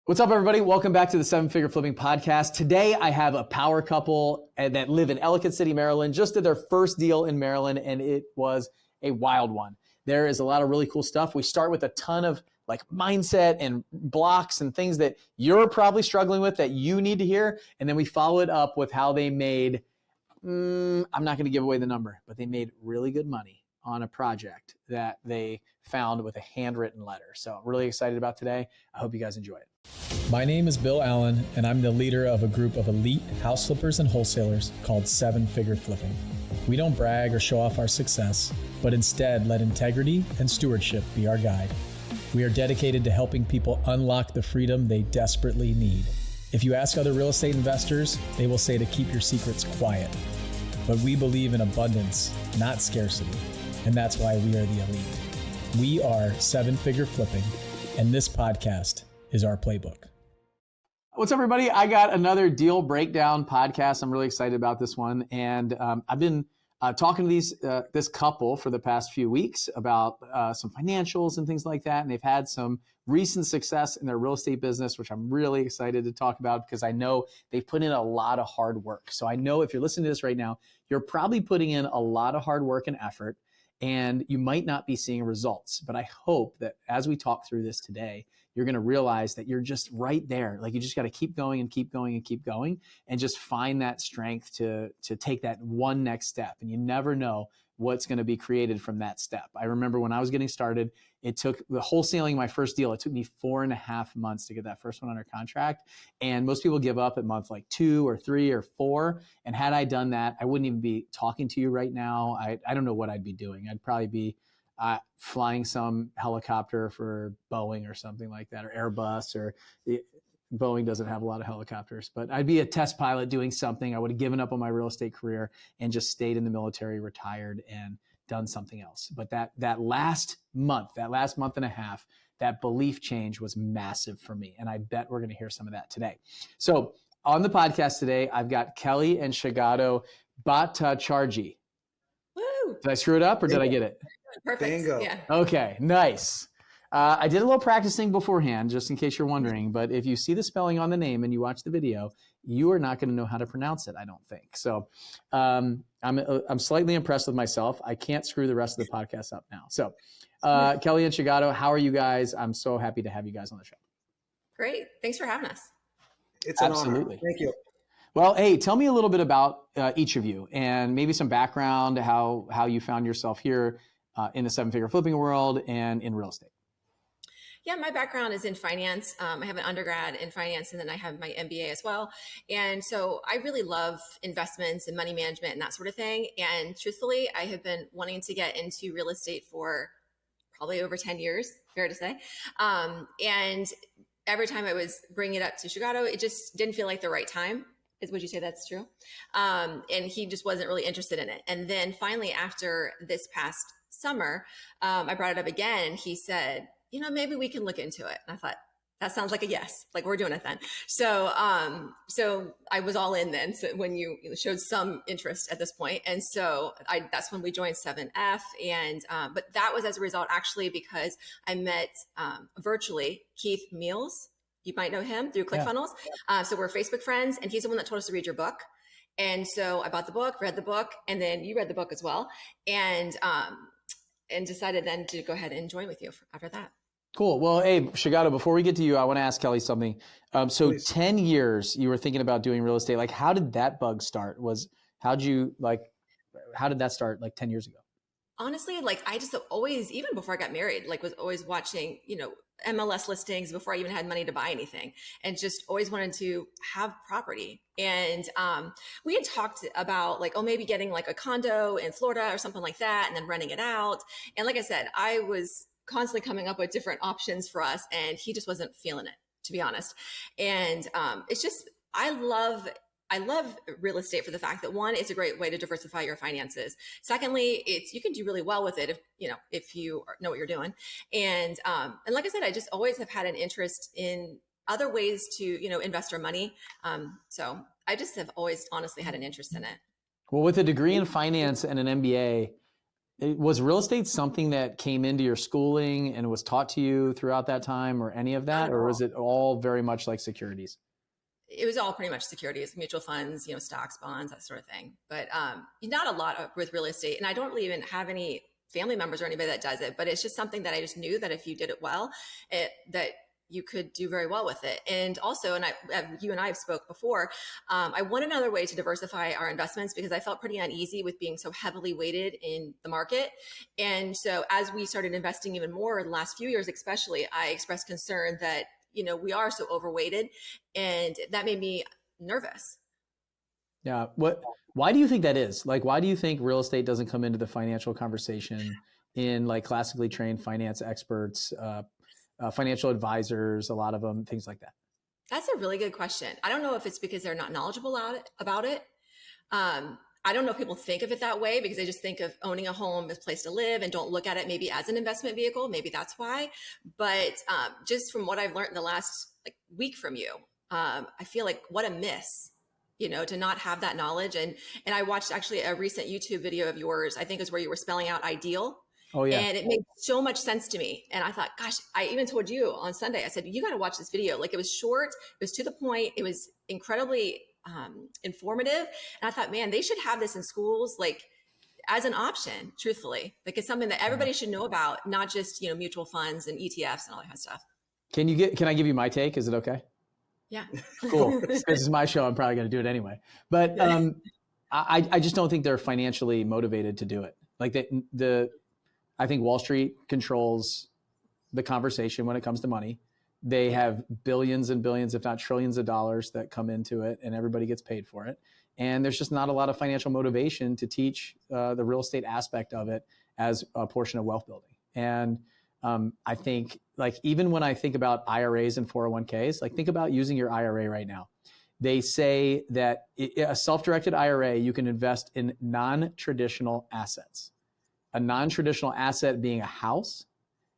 What's up, everybody? Welcome back to the Seven Figure Flipping Podcast. Today, I have a power couple that live in Ellicott City, Maryland. Just did their first deal in Maryland, and it was a wild one. There is a lot of really cool stuff. We start with a ton of like mindset and blocks and things that you're probably struggling with that you need to hear. And then we follow it up with how they made, I'm not going to give away the number, but they made really good money on a project that they found with a handwritten letter. So I'm really excited about today. I hope you guys enjoy it. My name is Bill Allen, and I'm the leader of a group of elite house flippers and wholesalers called Seven Figure Flipping. We don't brag or show off our success, but instead let integrity and stewardship be our guide. We are dedicated to helping people unlock the freedom they desperately need. If you ask other real estate investors, they will say to keep your secrets quiet. But we believe in abundance, not scarcity, and that's why we are the elite. We are Seven Figure Flipping, and this podcast is our playbook. What's up, everybody? I got another deal breakdown podcast. I'm really excited about this one. And I've been talking to this couple for the past few weeks about some financials and things like that. And they've had some recent success in their real estate business, which I'm really excited to talk about because I know they've put in a lot of hard work. So I know if you're listening to this right now, you're probably putting in a lot of hard work and effort, and you might not be seeing results. But I hope that as we talk through this today, you're going to realize that you're just right there. Like you just got to keep going and keep going and keep going and just find that strength to take that one next step. And you never know what's going to be created from that step. I remember when I was getting started, it took the wholesaling, my first deal, it took me 4.5 months to get that first one under contract. And most people give up at month like 2 or 3 or 4. And had I done that, I wouldn't even be talking to you right now. I don't know what I'd be doing. I'd probably be flying some helicopter for Boeing or something like that, or Airbus, or Boeing doesn't have a lot of helicopters, but I'd be a test pilot doing something. I would have given up on my real estate career and just stayed in the military, retired, and done something else. But that last month and a half, that belief change was massive for me. And I bet we're going to hear some of that today. So on the podcast today, I've got Kelli and Sugato Bhattacharjee. Woo! Did I screw it up or did I get it? Perfect. Bingo. Yeah. Okay, nice. I did a little practicing beforehand, just in case you're wondering. But if you see the spelling on the name and you watch the video, you are not going to know how to pronounce it, I don't think. So I'm slightly impressed with myself. I can't screw the rest of the podcast up now. So Kelli and Sugato, how are you guys? I'm so happy to have you guys on the show. Great. Thanks for having us. It's an Absolutely. honor. Thank you. Well, hey, tell me a little bit about each of you and maybe some background, how you found yourself here in the seven-figure flipping world and in real estate. Yeah, my background is in finance. I have an undergrad in finance, and then I have my MBA as well. And so I really love investments and money management and that sort of thing. And truthfully, I have been wanting to get into real estate for probably over 10 years, fair to say. And every time I was bringing it up to Sugato, it just didn't feel like the right time. Would you say that's true? And he just wasn't really interested in it. And then finally, after this past summer, I brought it up again. He said, maybe we can look into it. And I thought, that sounds like a yes, like we're doing it then. So I was all in then. So when you showed some interest at this point. And so that's when we joined 7F. And, but that was as a result, actually, because I met virtually Keith Meals. You might know him through ClickFunnels. So we're Facebook friends, and he's the one that told us to read your book. And so I bought the book, read the book, and then you read the book as well. And decided then to go ahead and join with you after that. Cool. Well, hey, Sugato, before we get to you, I want to ask Kelli something. So Please. 10 years you were thinking about doing real estate. Like, how did that bug start? How did that start like 10 years ago? Honestly, like I just always, even before I got married, like was always watching, MLS listings before I even had money to buy anything, and just always wanted to have property. And we had talked about like, maybe getting like a condo in Florida or something like that, and then renting it out. And like I said, I was constantly coming up with different options for us, and he just wasn't feeling it, to be honest. And it's just, I love real estate for the fact that, one, it's a great way to diversify your finances. Secondly, you can do really well with it if you know what you're doing. And like I said, I just always have had an interest in other ways to, invest our money. So I just have always honestly had an interest in it. Well, with a degree in finance and an MBA, Was real estate something that came into your schooling and was taught to you throughout that time or any of that? Or was it all very much like securities? It was all pretty much securities, mutual funds, stocks, bonds, that sort of thing. But not a lot with real estate. And I don't really even have any family members or anybody that does it, but it's just something that I just knew that if you did it well, that you could do very well with it. And also, you and I have spoke before, I want another way to diversify our investments because I felt pretty uneasy with being so heavily weighted in the market. And so as we started investing even more in the last few years, especially, I expressed concern that, we are so overweighted, and that made me nervous. Yeah. Why do you think that is? Like, why do you think real estate doesn't come into the financial conversation in like classically trained finance experts, financial advisors, a lot of them, things like that? That's a really good question. I don't know if it's because they're not knowledgeable about it. I don't know if people think of it that way because they just think of owning a home as a place to live and don't look at it maybe as an investment vehicle. Maybe that's why. But just from what I've learned in the last week from you, I feel like what a miss, to not have that knowledge. And I watched actually a recent YouTube video of yours. I think it was where you were spelling out ideal. Oh, yeah. And it made so much sense to me. And I thought, gosh, I even told you on Sunday, I said, you got to watch this video. Like, it was short, it was to the point, it was incredibly informative. And I thought, man, they should have this in schools, like as an option, truthfully. Like, it's something that everybody should know about, not just, mutual funds and ETFs and all that kind of stuff. Can I give you my take? Is it okay? Yeah. Cool. This is my show. I'm probably going to do it anyway. But I just don't think they're financially motivated to do it. Like I think Wall Street controls the conversation when it comes to money. They have billions and billions, if not trillions of dollars that come into it, and everybody gets paid for it. And there's just not a lot of financial motivation to teach the real estate aspect of it as a portion of wealth building. And I think, like, even when I think about IRAs and 401ks, like, think about using your IRA right now. They say that a self-directed IRA, you can invest in non-traditional assets. A non-traditional asset being a house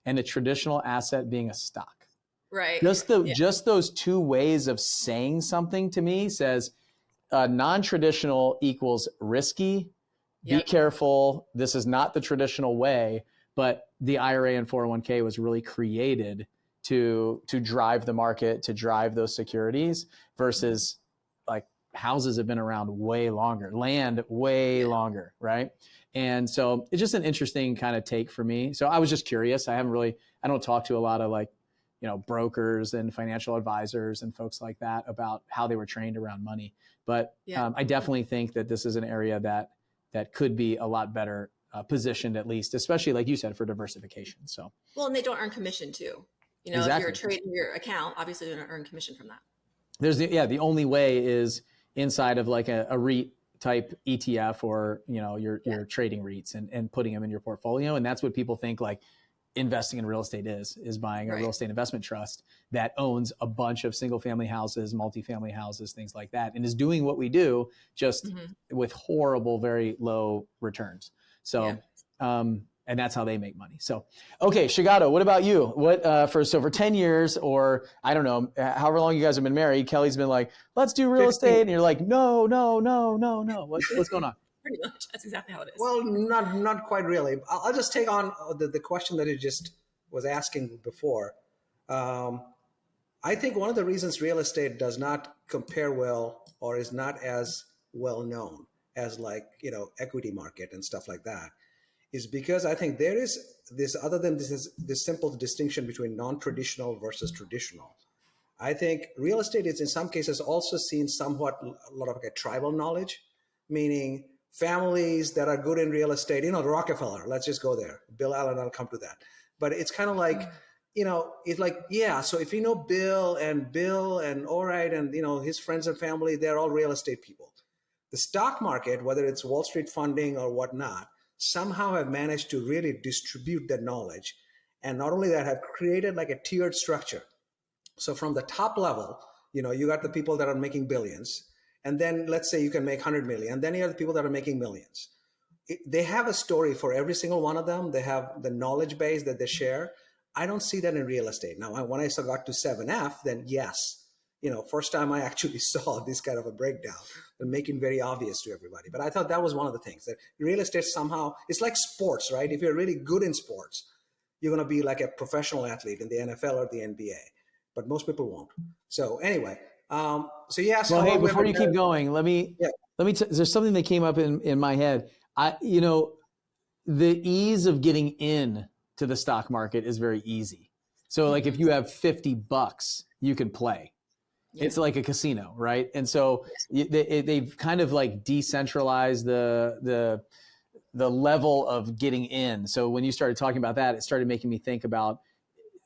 and a traditional asset being a stock. Right. Just those two ways of saying something to me says non-traditional equals risky. Be careful. This is not the traditional way, but the IRA and 401k was really created to drive the market, to drive those securities versus like houses have been around way longer, land way longer, right? And so it's just an interesting kind of take for me. So I was just curious. I don't talk to a lot of brokers and financial advisors and folks like that about how they were trained around money. But I definitely think that this is an area that could be a lot better positioned, at least, especially like you said, for diversification. So, well, and they don't earn commission too. Exactly. If you're trading your account, obviously you're going to earn commission from that. The only way is inside of like a REIT type ETF or, your trading REITs and putting them in your portfolio. And that's what people think like investing in real estate is buying a real estate investment trust that owns a bunch of single family houses, multifamily houses, things like that, and is doing what we do just with horrible, very low returns. So, and that's how they make money. So, okay, Sugato, what about you? For 10 years, or I don't know, however long you guys have been married, Kelly's been like, let's do real estate. And you're like, no. What's going on? Pretty much. That's exactly how it is. Well, not quite really. I'll just take on the question that you just was asking before. I think one of the reasons real estate does not compare well or is not as well known as equity market and stuff like that is because I think there is this, other than this simple distinction between non-traditional versus traditional. I think real estate is in some cases also seen somewhat a lot of a tribal knowledge, meaning families that are good in real estate, the Rockefeller, let's just go there. Bill Allen, I'll come to that. But it's kind of like, it's like, so if Bill and all right, and his friends and family, they're all real estate people. The stock market, whether it's Wall Street funding or whatnot, somehow have managed to really distribute that knowledge. And not only that, have created like a tiered structure. So from the top level, you got the people that are making billions. And then let's say you can make 100 million. And then you have the people that are making millions. They have a story for every single one of them. They have the knowledge base that they share. I don't see that in real estate. Now, when I got to 7F, then yes, first time I actually saw this kind of a breakdown and make it very obvious to everybody. But I thought that was one of the things that real estate somehow, it's like sports, right? If you're really good in sports, you're going to be like a professional athlete in the NFL or the NBA, but most people won't. So anyway, so yes. Well, hey, before you keep going, let me, there's something that came up in my head. The ease of getting in to the stock market is very easy. So like if you have $50, you can play. Yeah. It's like a casino, right? And so they've kind of like decentralized the level of getting in. So when you started talking about that, it started making me think about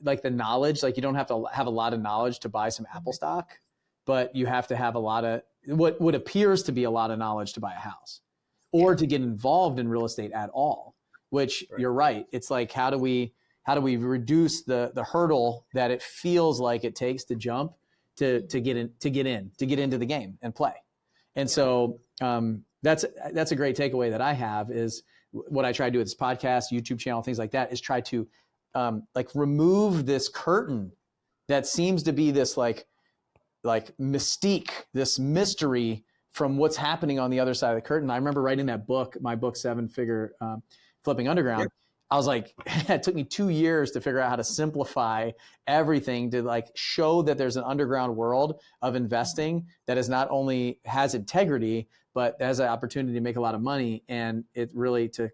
like the knowledge. Like you don't have to have a lot of knowledge to buy some Apple stock, but you have to have a lot of what appears to be a lot of knowledge to buy a house or to get involved in real estate at all. Which you're right. It's like how do we reduce the hurdle that it feels like it takes to jump to get into the game and play. And so that's a great takeaway that I have is what I try to do with this podcast, YouTube channel, things like that, is try to remove this curtain that seems to be this like mystique, this mystery from what's happening on the other side of the curtain. I remember writing that book, my book, 7 Figure Flipping Underground. Yep. I was like, it took me 2 years to figure out how to simplify everything to like show that there's an underground world of investing that is not only has integrity, but has an opportunity to make a lot of money. And it really to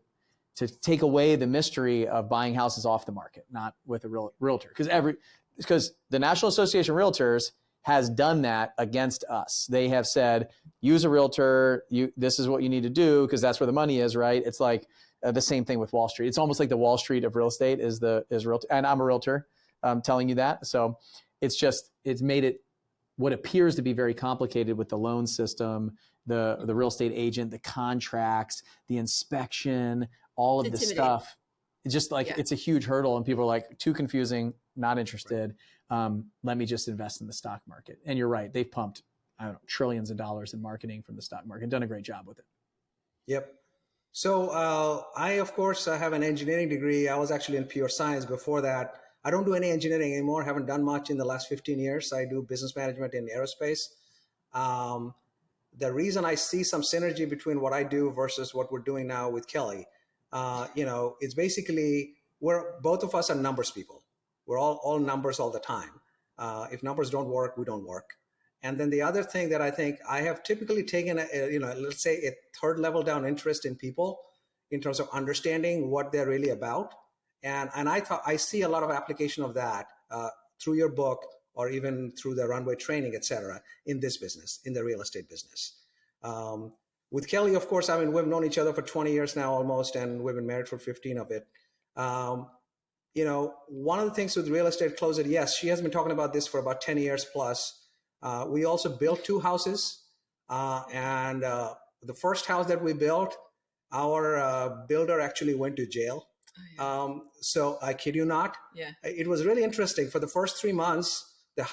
take away the mystery of buying houses off the market, not with a realtor. Because the National Association of Realtors has done that against us. They have said, use a realtor. This is what you need to do because that's where the money is, right? It's like, the same thing with Wall Street. It's almost like the Wall Street of real estate is realtor, and I'm a realtor. Telling you that. So it's made it what appears to be very complicated with the loan system, the real estate agent, the contracts, the inspection, all of this stuff. It's just like it's a huge hurdle, and people are like, too confusing, not interested. Let me just invest in the stock market. And you're right; they've pumped trillions of dollars in marketing from the stock market, done a great job with it. Yep. So I, of course, have an engineering degree. I was actually in pure science before that. I don't do any engineering anymore. Haven't done much in the last 15 years. I do business management in aerospace. The reason I see some synergy between what I do versus what we're doing now with Kelli, it's basically both of us are numbers people. We're all numbers all the time. If numbers don't work, we don't work. And then the other thing that I think I have typically taken, let's say a third level down interest in people in terms of understanding what they're really about. And I see a lot of application of that through your book or even through the runway training, et cetera, in this business, in the real estate business. With Kelli, of course, we've known each other for 20 years now almost, and we've been married for 15 of it. One of the things with real estate closet, yes, she has been talking about this for about 10 years plus. We also built 2 houses, and the first house that we built, our builder actually went to jail. So I kid you not. Yeah. It was really interesting. For the first 3 months,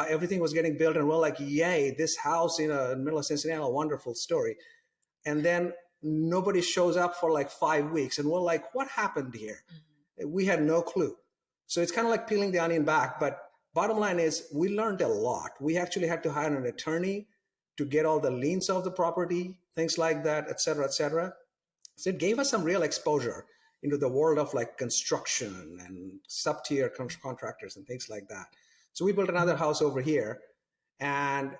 everything was getting built, and we're like, yay, this house in the middle of Cincinnati, a wonderful story. And then nobody shows up for like 5 weeks, and we're like, what happened here? Mm-hmm. We had no clue. So it's kind of like peeling the onion back, but bottom line is we learned a lot. We actually had to hire an attorney to get all the liens of the property, things like that, et cetera, et cetera. So it gave us some real exposure into the world of like construction and sub-tier contractors and things like that. So we built another house over here. And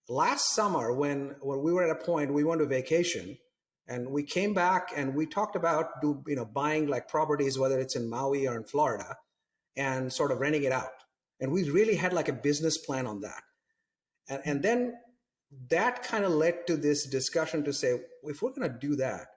last summer, when we were at a point, we went to vacation and we came back and we talked about buying like properties, whether it's in Maui or in Florida, and sort of renting it out. And we really had like a business plan on that. And then that kind of led to this discussion to say, if we're going to do that,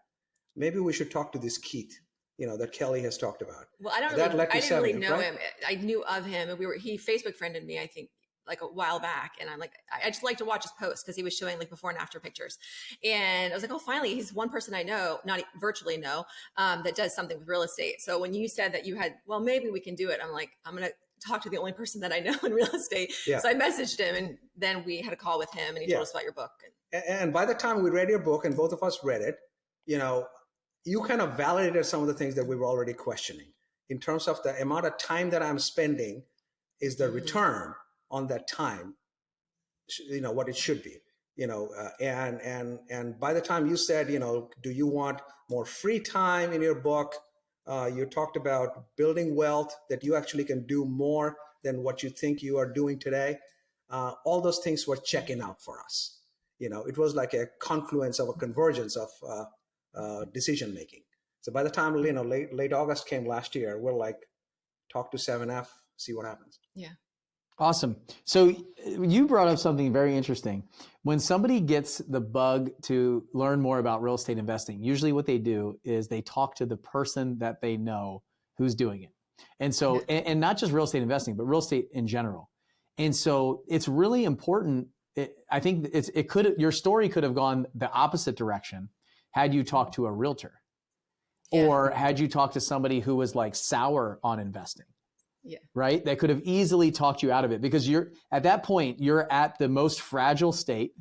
maybe we should talk to this Keith, that Kelli has talked about. Well, I didn't really know him. I knew of him. And he Facebook friended me, I think, like a while back. And I'm like, I just like to watch his posts because he was showing like before and after pictures. And I was like, oh, finally, he's one person I know, not virtually know, that does something with real estate. So when you said that you had, well, maybe we can do it, I'm like, I'm going to talk to the only person that I know in real estate. Yeah. So I messaged him, and then we had a call with him, and he told us about your book. And by the time we read your book and both of us read it, you kind of validated some of the things that we were already questioning in terms of the amount of time that I'm spending is the return on that time what it should be. And by the time you said, do you want more free time in your book? You talked about building wealth, that you actually can do more than what you think you are doing today. All those things were checking out for us. It was like a confluence of a convergence of decision making. So by the time, late August came last year, we're like, talk to 7F, see what happens. Yeah. Awesome. So you brought up something very interesting. When somebody gets the bug to learn more about real estate investing, usually what they do is they talk to the person that they know who's doing it. And so, and not just real estate investing, but real estate in general. And so it's really important. I think your story could have gone the opposite direction had you talked to a realtor or had you talked to somebody who was like sour on investing. Yeah. Right. That could have easily talked you out of it, because at that point, you're at the most fragile state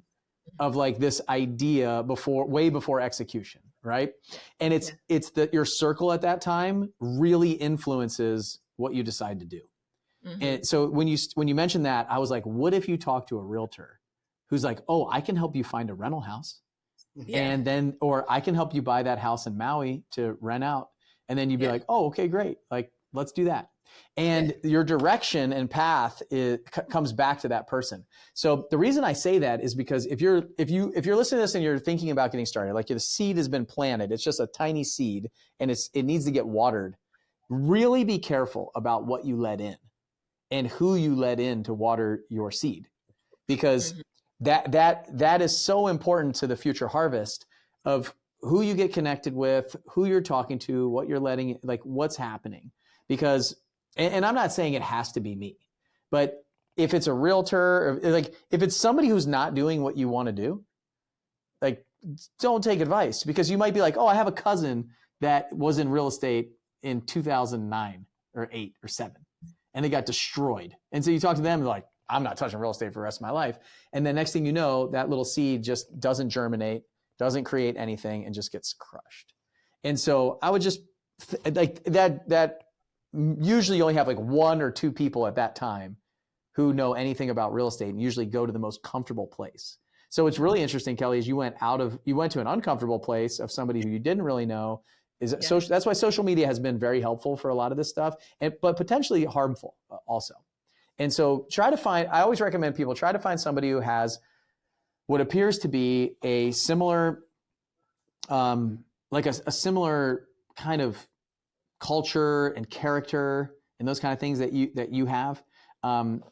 of like this idea way before execution. Right. And it's that your circle at that time really influences what you decide to do. Mm-hmm. And so when you mentioned that, I was like, what if you talk to a realtor who's like, oh, I can help you find a rental house. Yeah. And then, or I can help you buy that house in Maui to rent out. And then you'd be like, oh, okay, great. Like, let's do that. And your direction and path comes back to that person. So the reason I say that is because if you're listening to this and you're thinking about getting started, like the seed has been planted, it's just a tiny seed and it needs to get watered. Really be careful about what you let in and who you let in to water your seed, because that is so important to the future harvest of who you get connected with, who you're talking to, what you're letting, like what's happening. Because, and I'm not saying it has to be me, but if it's a realtor, or like if it's somebody who's not doing what you want to do, like don't take advice, because you might be like, oh, I have a cousin that was in real estate in 2009 or 8 or 7, and they got destroyed. And so you talk to them, they're like, I'm not touching real estate for the rest of my life. And then next thing you know, that little seed just doesn't germinate, doesn't create anything, and just gets crushed. And so I would just like that usually you only have like 1 or 2 people at that time who know anything about real estate and usually go to the most comfortable place. So it's really interesting, Kelly, is you went to an uncomfortable place of somebody who you didn't really know. That's why social media has been very helpful for a lot of this stuff, but potentially harmful also. And so I always recommend people try to find somebody who has what appears to be a similar, like a similar kind of culture and character and those kind of things that you have.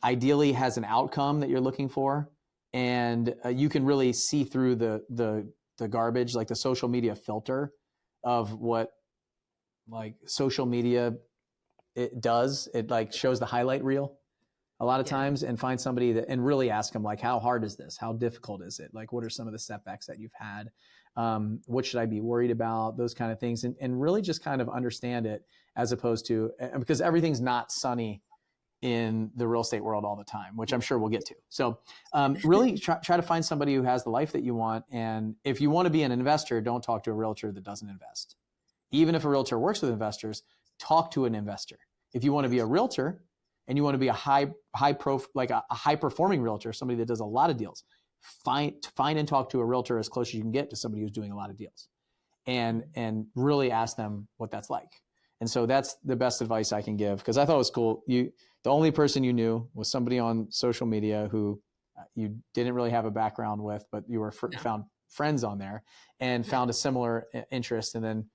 Ideally has an outcome that you're looking for, and you can really see through the garbage, like the social media filter of what like social media it does. It like shows the highlight reel a lot of times, and find somebody and really ask them like, how hard is this? How difficult is it? Like, what are some of the setbacks that you've had? What should I be worried about? Those kind of things, and really just kind of understand it, as opposed to, because everything's not sunny in the real estate world all the time, which I'm sure we'll get to. So really try to find somebody who has the life that you want. And if you want to be an investor, don't talk to a realtor that doesn't invest. Even if a realtor works with investors, talk to an investor. If you want to be a realtor and you want to be a high performing realtor, somebody that does a lot of deals, find and talk to a realtor as close as you can get to somebody who's doing a lot of deals, and really ask them what that's like. And so that's the best advice I can give, because I thought it was cool. The only person you knew was somebody on social media who you didn't really have a background with, but you were found friends on there and found a similar interest. And then,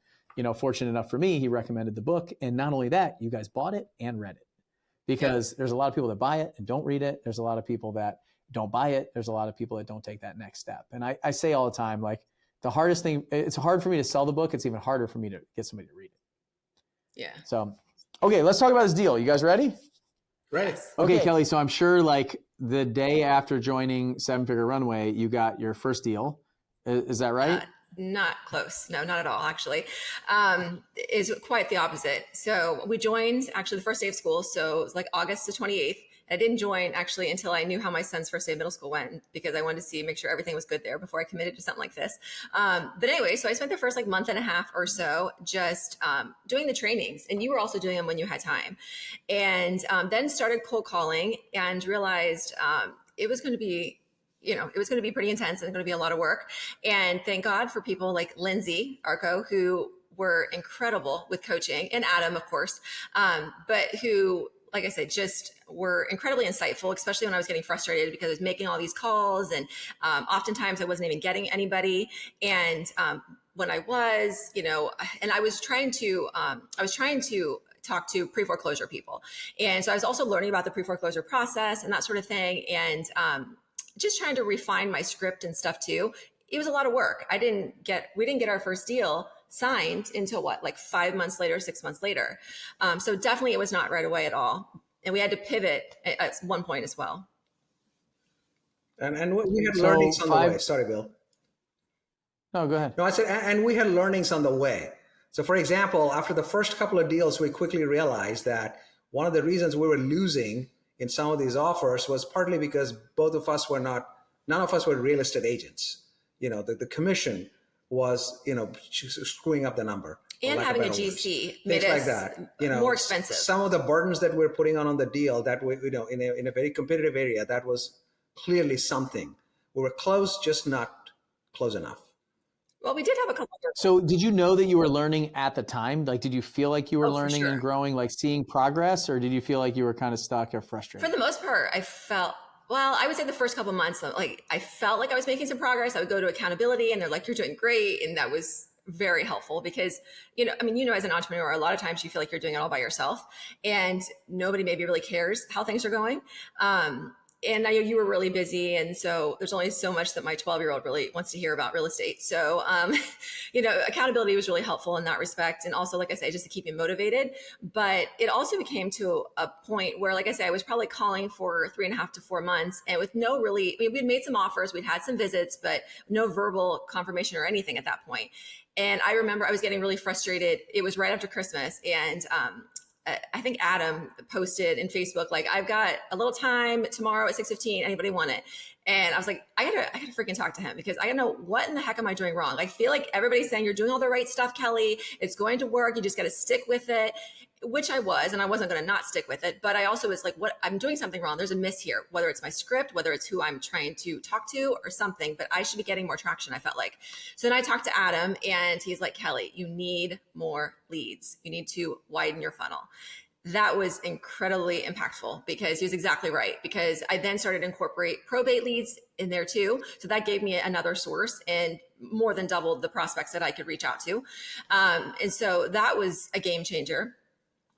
fortunate enough for me, he recommended the book. And not only that, you guys bought it and read it, because there's a lot of people that buy it and don't read it. There's a lot of people that don't buy it. There's a lot of people that don't take that next step. And I say all the time, like the hardest thing, it's hard for me to sell the book. It's even harder for me to get somebody to read it. Yeah. So, okay, let's talk about this deal. You guys ready? Ready. Okay, Kelly. So I'm sure like the day after joining 7-Figure Runway, you got your first deal. Is that right? Not close. No, not at all, actually. Is quite the opposite. So we joined actually the first day of school. So it was like August the 28th. I didn't join actually until I knew how my son's first day of middle school went, because I wanted to make sure everything was good there before I committed to something like this. But anyway, so I spent the first like month and a half or so just doing the trainings, and you were also doing them when you had time, and then started cold calling and realized it was going to be it was going to be pretty intense and going to be a lot of work. And thank God for people like Lindsay Arco, who were incredible with coaching, and Adam, of course, but who, like I said, just were incredibly insightful, especially when I was getting frustrated because I was making all these calls and oftentimes I wasn't even getting anybody. And when I was, and I was trying to talk to pre-foreclosure people. And so I was also learning about the pre-foreclosure process and that sort of thing. And just trying to refine my script and stuff too. It was a lot of work. We didn't get our first deal signed until like 5 months later, 6 months later. So definitely it was not right away at all. And we had to pivot at one point as well. And we had learnings on the way. Sorry, Bill. No, go ahead. No, I said, and we had learnings on the way. So for example, after the first couple of deals, we quickly realized that one of the reasons we were losing in some of these offers was partly because none of us were real estate agents. The commission was, screwing up the number. And having a GC made us like that, more expensive. Some of the burdens that we're putting on the deal that we, in a very competitive area, that was clearly something. We were close, just not close enough. Well, we did have a couple of. So did you know that you were learning at the time? Like, did you feel like you were learning sure. and growing, like seeing progress, or did you feel like you were kind of stuck or frustrated? For the most part, I would say the first couple of months, like I felt like I was making some progress. I would go to accountability and they're like, you're doing great. And that was very helpful because, as an entrepreneur, a lot of times you feel like you're doing it all by yourself and nobody maybe really cares how things are going. And I know you were really busy. And so there's only so much that my 12-year-old really wants to hear about real estate. So, accountability was really helpful in that respect. And also, like I say, just to keep me motivated. But it also became to a point where, like I say, I was probably calling for 3.5 to 4 months and with we'd made some offers, we'd had some visits, but no verbal confirmation or anything at that point. And I remember I was getting really frustrated. It was right after Christmas. And, I think Adam posted in Facebook, like, I've got a little time tomorrow at 6:15. Anybody want it? And I was like, I gotta freaking talk to him because I gotta know what in the heck am I doing wrong? I feel like everybody's saying you're doing all the right stuff, Kelly. It's going to work. You just got to stick with it, which I was, and I wasn't going to not stick with it. But I also was like, what? I'm doing something wrong. There's a miss here, whether it's my script, whether it's who I'm trying to talk to or something, but I should be getting more traction, I felt like. So then I talked to Adam and he's like, Kelly, you need more leads. You need to widen your funnel. That was incredibly impactful because he was exactly right. Because I then started to incorporate probate leads in there too. So that gave me another source and more than doubled the prospects that I could reach out to. And so that was a game changer.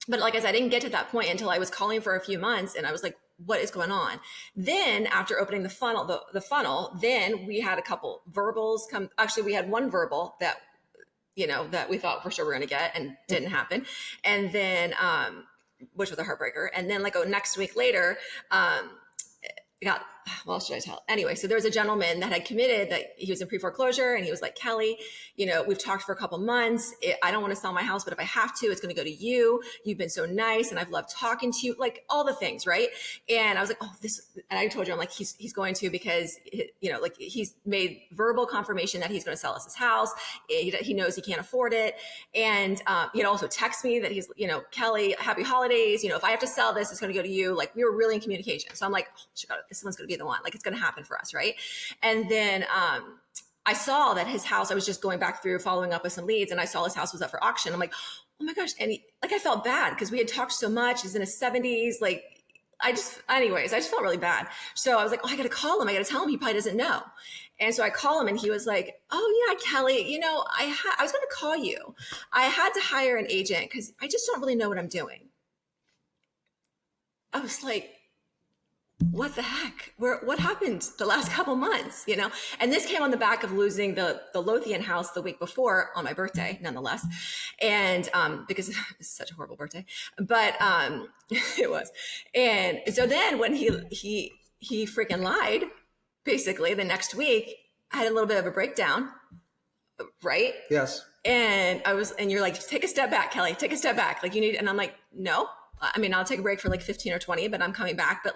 But like I said, I didn't get to that point until I was calling for a few months and I was like, what is going on? Then after opening the funnel, then we had a couple verbals come. Actually, we had one verbal that, that we thought for sure we were going to get and didn't happen. And then, which was a heartbreaker. And then next week later, should I tell? Anyway, so there was a gentleman that had committed that he was in pre-foreclosure and he was like, Kelly, we've talked for a couple months. I don't want to sell my house, but if I have to, it's going to go to you. You've been so nice. And I've loved talking to you, like all the things. Right. And I was like, and I told you, I'm like, he's going to, because, he's made verbal confirmation that he's going to sell us his house. He knows he can't afford it. And, he'd also text me that he's, Kelly, happy holidays. If I have to sell this, it's going to go to you. Like we were really in communication. So I'm like, this one's going to be the one, like it's going to happen for us. Right. And then, I saw that his house, I was just going back through following up with some leads and I saw his house was up for auction. I'm like, oh my gosh. And I felt bad because we had talked so much. He's in his 70s. I just felt really bad. So I was like, I got to call him. I got to tell him. He probably doesn't know. And so I call him and he was like, oh yeah, Kelly, I was going to call you. I had to hire an agent because I just don't really know what I'm doing. I was like, what the heck? What happened the last couple months, And this came on the back of losing the Lothian house the week before on my birthday, nonetheless. And because it's such a horrible birthday, but it was. And so then when he freaking lied, basically the next week, I had a little bit of a breakdown, right? Yes. And you're like, take a step back, Kelly, take a step back. And I'm like, no. I mean, I'll take a break for 15 or 20, but I'm coming back. But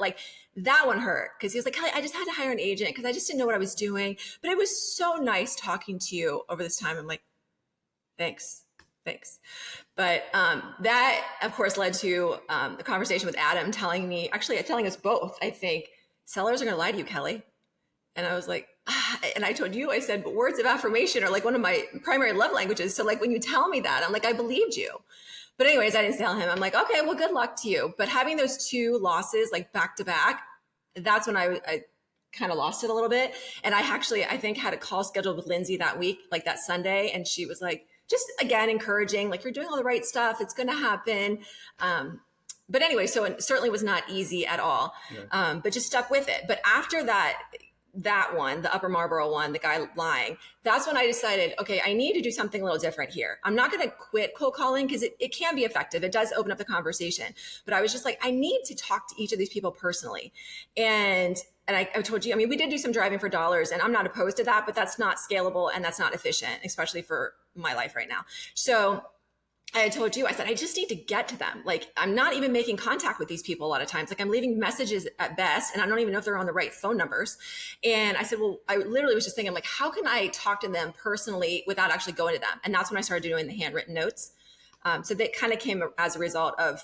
that one hurt because he was like, Kelly, I just had to hire an agent because I just didn't know what I was doing. But it was so nice talking to you over this time. I'm like, thanks. But that, of course, led to the conversation with Adam telling us both, I think, sellers are going to lie to you, Kelly. And I was like, and I told you, I said, but words of affirmation are like one of my primary love languages. So like when you tell me that, I'm like, I believed you. But anyways, I didn't tell him. I'm like, okay, well, good luck to you. But having those 2 losses like back to back, that's when I kind of lost it a little bit. And I think had a call scheduled with Lindsay that week, like that Sunday. And she was like, just again, encouraging, like, you're doing all the right stuff. It's going to happen. But anyway, so it certainly was not easy at all, but just stuck with it. But after that one, the Upper Marlboro one, the guy lying, that's when I decided, okay, I need to do something a little different here. I'm not going to quit cold calling because it can be effective. It does open up the conversation. But I was just like, I need to talk to each of these people personally. And I told you, I mean, we did do some driving for dollars, and I'm not opposed to that, but that's not scalable and that's not efficient, especially for my life right now. So I told you, I said, I just need to get to them. Like, I'm not even making contact with these people a lot of times. Like, I'm leaving messages at best, and I don't even know if they're on the right phone numbers. And I said, well, I literally was just thinking, like, how can I talk to them personally without actually going to them? And that's when I started doing the handwritten notes. So that kind of came as a result of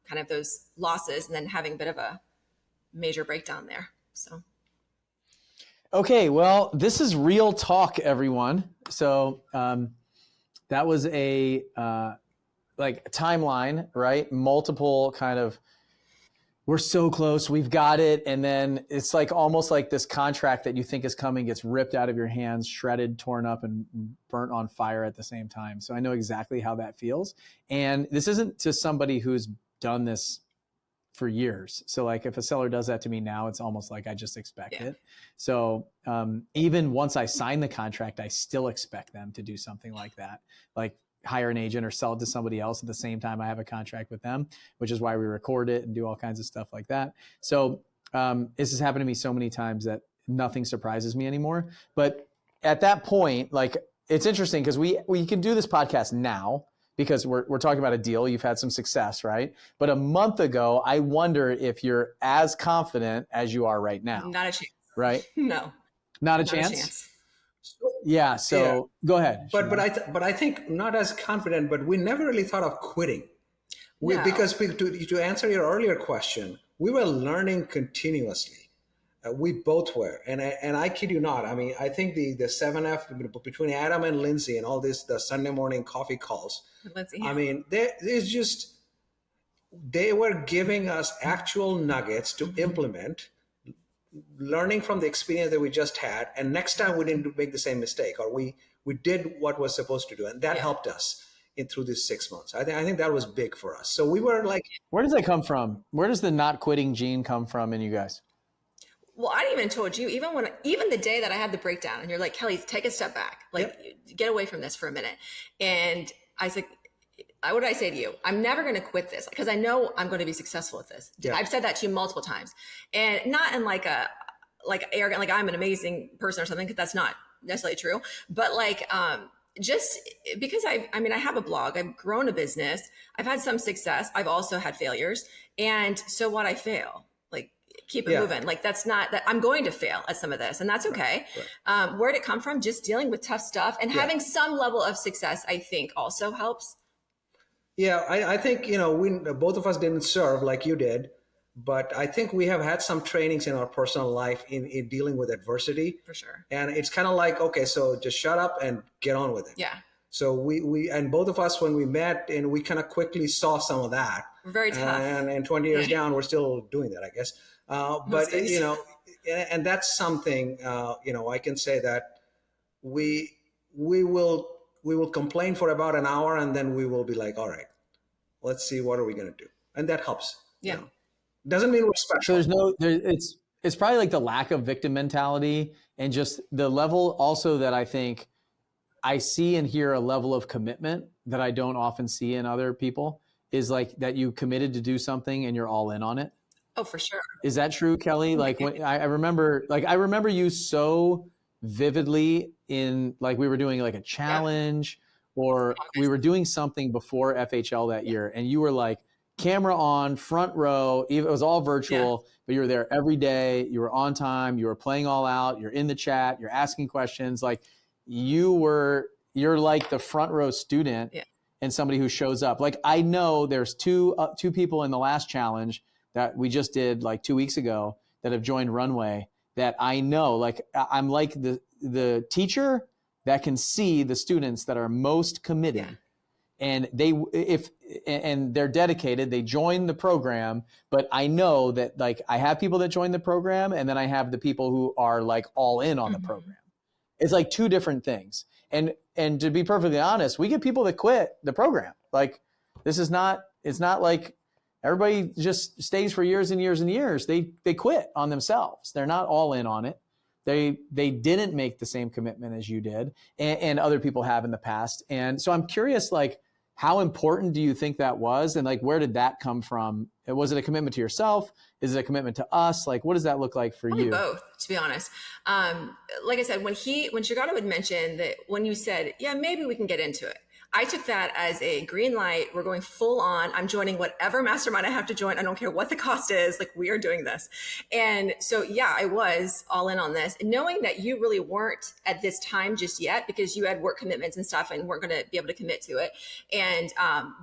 kind of those losses and then having a bit of a major breakdown there. So. Okay, well, this is real talk, everyone. So that was a like timeline, right? Multiple kind of, we're so close, we've got it. And then it's like almost like this contract that you think is coming gets ripped out of your hands, shredded, torn up, and burnt on fire at the same time. So I know exactly how that feels. And this isn't to somebody who's done this for years. So like if a seller does that to me now, it's almost like I just expect it. So even once I sign the contract, I still expect them to do something like that, like hire an agent or sell it to somebody else at the same time I have a contract with them, which is why we record it and do all kinds of stuff like that. So this has happened to me so many times that nothing surprises me anymore. But at that point, like, it's interesting because we can do this podcast now because we're talking about a deal. You've had some success, right? But a month ago, I wonder if you're as confident as you are right now. Not a chance. Right? No. Not a chance? Yeah. So go ahead. But I think not as confident, but we never really thought of quitting. Because to answer your earlier question, we were learning continuously. We both were, and I kid you not. I mean, I think the 7F between Adam and Lindsay and all this, the Sunday morning coffee calls. Lindsay, I mean, they were giving us actual nuggets to implement, learning from the experience that we just had, and next time we didn't make the same mistake, or we did what was supposed to do, and that helped us through these 6 months. I think that was big for us. So we were like, where does that come from? Where does the not quitting gene come from in you guys? Well, I even told you, even the day that I had the breakdown, and you're like, Kelly, take a step back, like get away from this for a minute. And I said, what did I say to you? I'm never going to quit this because I know I'm going to be successful at this. Yeah. I've said that to you multiple times, and not in like arrogant, like I'm an amazing person or something, because that's not necessarily true. But like, just because I have a blog, I've grown a business, I've had some success, I've also had failures, and so what? I fail. Keep it moving. Like that's not that I'm going to fail at some of this, and that's okay. Right. Where'd it come from? Just dealing with tough stuff and having some level of success, I think also helps. Yeah. I think, we both of us didn't serve like you did, but I think we have had some trainings in our personal life in dealing with adversity. For sure. And it's kind of like, okay, so just shut up and get on with it. Yeah. So we and both of us, when we met, and we kind of quickly saw some of that. We're very tough. And 20 years down, we're still doing that, I guess. But and that's something, I can say that we will complain for about an hour, and then we will be like, all right, let's see, what are we going to do? And that helps. Yeah. Doesn't mean we're special. So it's probably like the lack of victim mentality, and just the level also that I think I see and hear a level of commitment that I don't often see in other people, is like that you committed to do something and you're all in on it. Oh, for sure. Is that true, Kelly? Like when I remember you so vividly in, like, we were doing like a challenge or we were doing something before FHL that year, and you were like camera on, front row. It was all virtual, but you were there every day. You were on time. You were playing all out. You're in the chat. You're asking questions. Like you're like the front row student and somebody who shows up. Like I know there's two people in the last challenge that we just did like 2 weeks ago that have joined Runway that I know, like I'm like the teacher that can see the students that are most committed, and they're dedicated, they join the program. But I know that like I have people that join the program, and then I have the people who are like all in on the program. It's like two different things. And to be perfectly honest, we get people that quit the program. Like it's not like everybody just stays for years and years and years. They quit on themselves. They're not all in on it. They didn't make the same commitment as you did, and other people have in the past. And so I'm curious, like, how important do you think that was? And like, where did that come from? Was it a commitment to yourself? Is it a commitment to us? Like, what does that look like for you? Both, to be honest. Like I said, when Sugato had mentioned that, when you said, yeah, maybe we can get into it, I took that as a green light. We're going full on. I'm joining whatever mastermind I have to join. I don't care what the cost is. Like, we are doing this. And so, yeah, I was all in on this, and knowing that you really weren't at this time just yet, because you had work commitments and stuff and weren't going to be able to commit to it. And,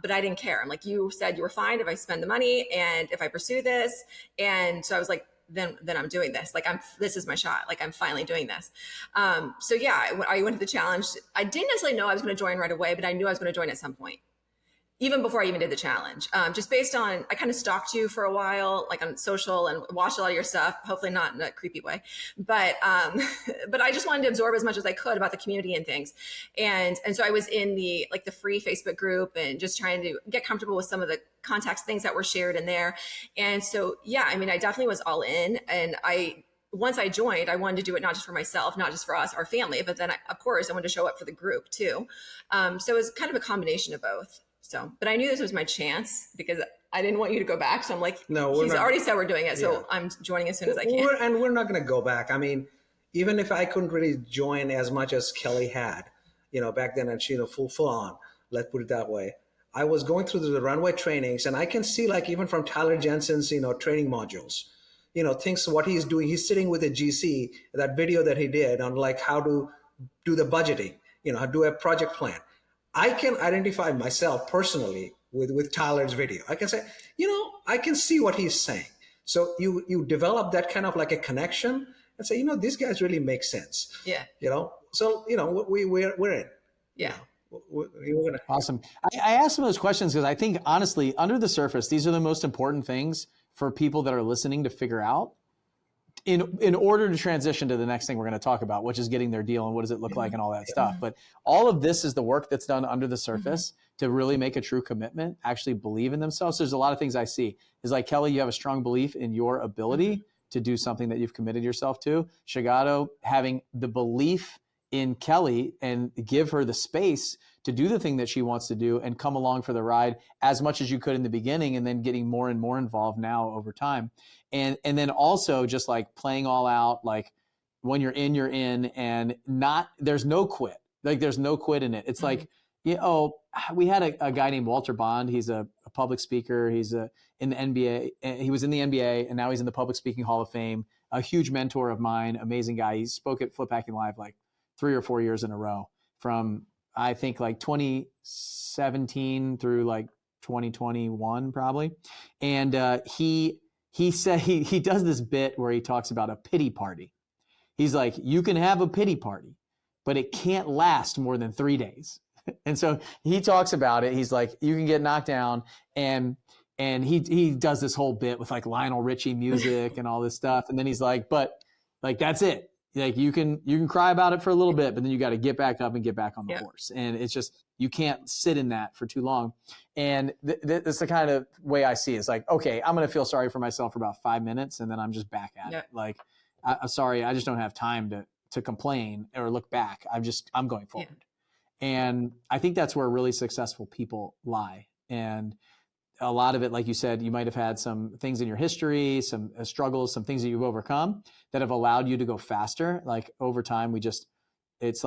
but I didn't care. I'm like, you said you were fine if I spend the money and if I pursue this. And so I was like, then I'm doing this. Like, this is my shot. Like, I'm finally doing this. So yeah, I went to the challenge. I didn't necessarily know I was going to join right away, but I knew I was going to join at some point, even before I even did the challenge. Just based on, I kind of stalked you for a while, like on social, and watched a lot of your stuff, hopefully not in a creepy way, but I just wanted to absorb as much as I could about the community and things. And so I was in the free Facebook group and just trying to get comfortable with some of the contacts, things that were shared in there. And so, yeah, I mean, I definitely was all in. And once I joined, I wanted to do it not just for myself, not just for us, our family, but then of course I wanted to show up for the group too. So it was kind of a combination of both. So, but I knew this was my chance because I didn't want you to go back. So I'm like, no, he's already said we're doing it. So I'm joining as soon as I can. We're not going to go back. I mean, even if I couldn't really join as much as Kelli had, back then, and she, full on, let's put it that way. I was going through the runway trainings, and I can see, like, even from Tyler Jensen's, training modules, things, what he's doing. He's sitting with a GC, that video that he did on like how to do the budgeting, how to do a project plan. I can identify myself personally with Tyler's video. I can say, I can see what he's saying. So you develop that kind of like a connection and say, these guys really make sense. Yeah. So, we're in. Yeah. Awesome. I asked some of those questions because I think, honestly, under the surface, these are the most important things for people that are listening to figure out in order to transition to the next thing we're going to talk about, which is getting their deal and what does it look like and all that stuff. But all of this is the work that's done under the surface to really make a true commitment, actually believe in themselves. So there's a lot of things I see is like, Kelli, you have a strong belief in your ability to do something that you've committed yourself to. Sugato, having the belief in Kelli and give her the space to do the thing that she wants to do and come along for the ride as much as you could in the beginning, and then getting more and more involved now over time. And then also just like playing all out, like when you're in, and there's no quit. Like there's no quit in it. It's like, we had a guy named Walter Bond. He's a public speaker. He's in the NBA. He was in the NBA, and now he's in the Public Speaking Hall of Fame. A huge mentor of mine, amazing guy. He spoke at Flip Hacking Live like 3 or 4 years in a row from, I think, like 2017 through like 2021 probably. And he said he does this bit where he talks about a pity party. He's like, you can have a pity party, but it can't last more than 3 days. And so he talks about it. He's like, you can get knocked down, and he does this whole bit with like Lionel Richie music and all this stuff. And then he's like, but like, that's it. Like you can cry about it for a little bit, but then you got to get back up and get back on the horse. And it's just, you can't sit in that for too long. And that's the kind of way I see it. It's like, okay, I'm going to feel sorry for myself for about 5 minutes, and then I'm just back at it. Like, I'm sorry, I just don't have time to complain or look back. I'm going forward. Yeah. And I think that's where really successful people lie. And a lot of it, like you said, you might have had some things in your history, some struggles, some things that you've overcome that have allowed you to go faster. Like over time, it's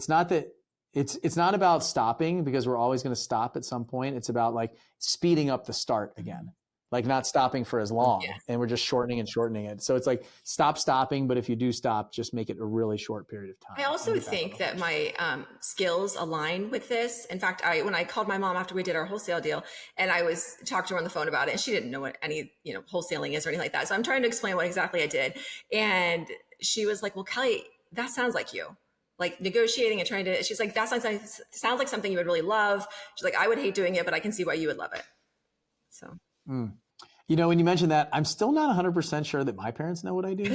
not about stopping, because we're always going to stop at some point. It's about like speeding up the start again. like not stopping for as long, Yeah. and we're just shortening and shortening it. So it's like stop stopping, but if you do stop, just make it a really short period of time. I also think that my skills align with this. In fact, when I called my mom after we did our wholesale deal, and I was talking to her on the phone about it, and she didn't know what any wholesaling is or anything like that. So I'm trying to explain what exactly I did, and she was like, "Well, Kelly, that sounds like you." Like negotiating and trying to, she's like, that sounds like something you would really love. She's like, I would hate doing it, but I can see why you would love it. So, when you mentioned that, I'm still not 100% sure that my parents know what I do.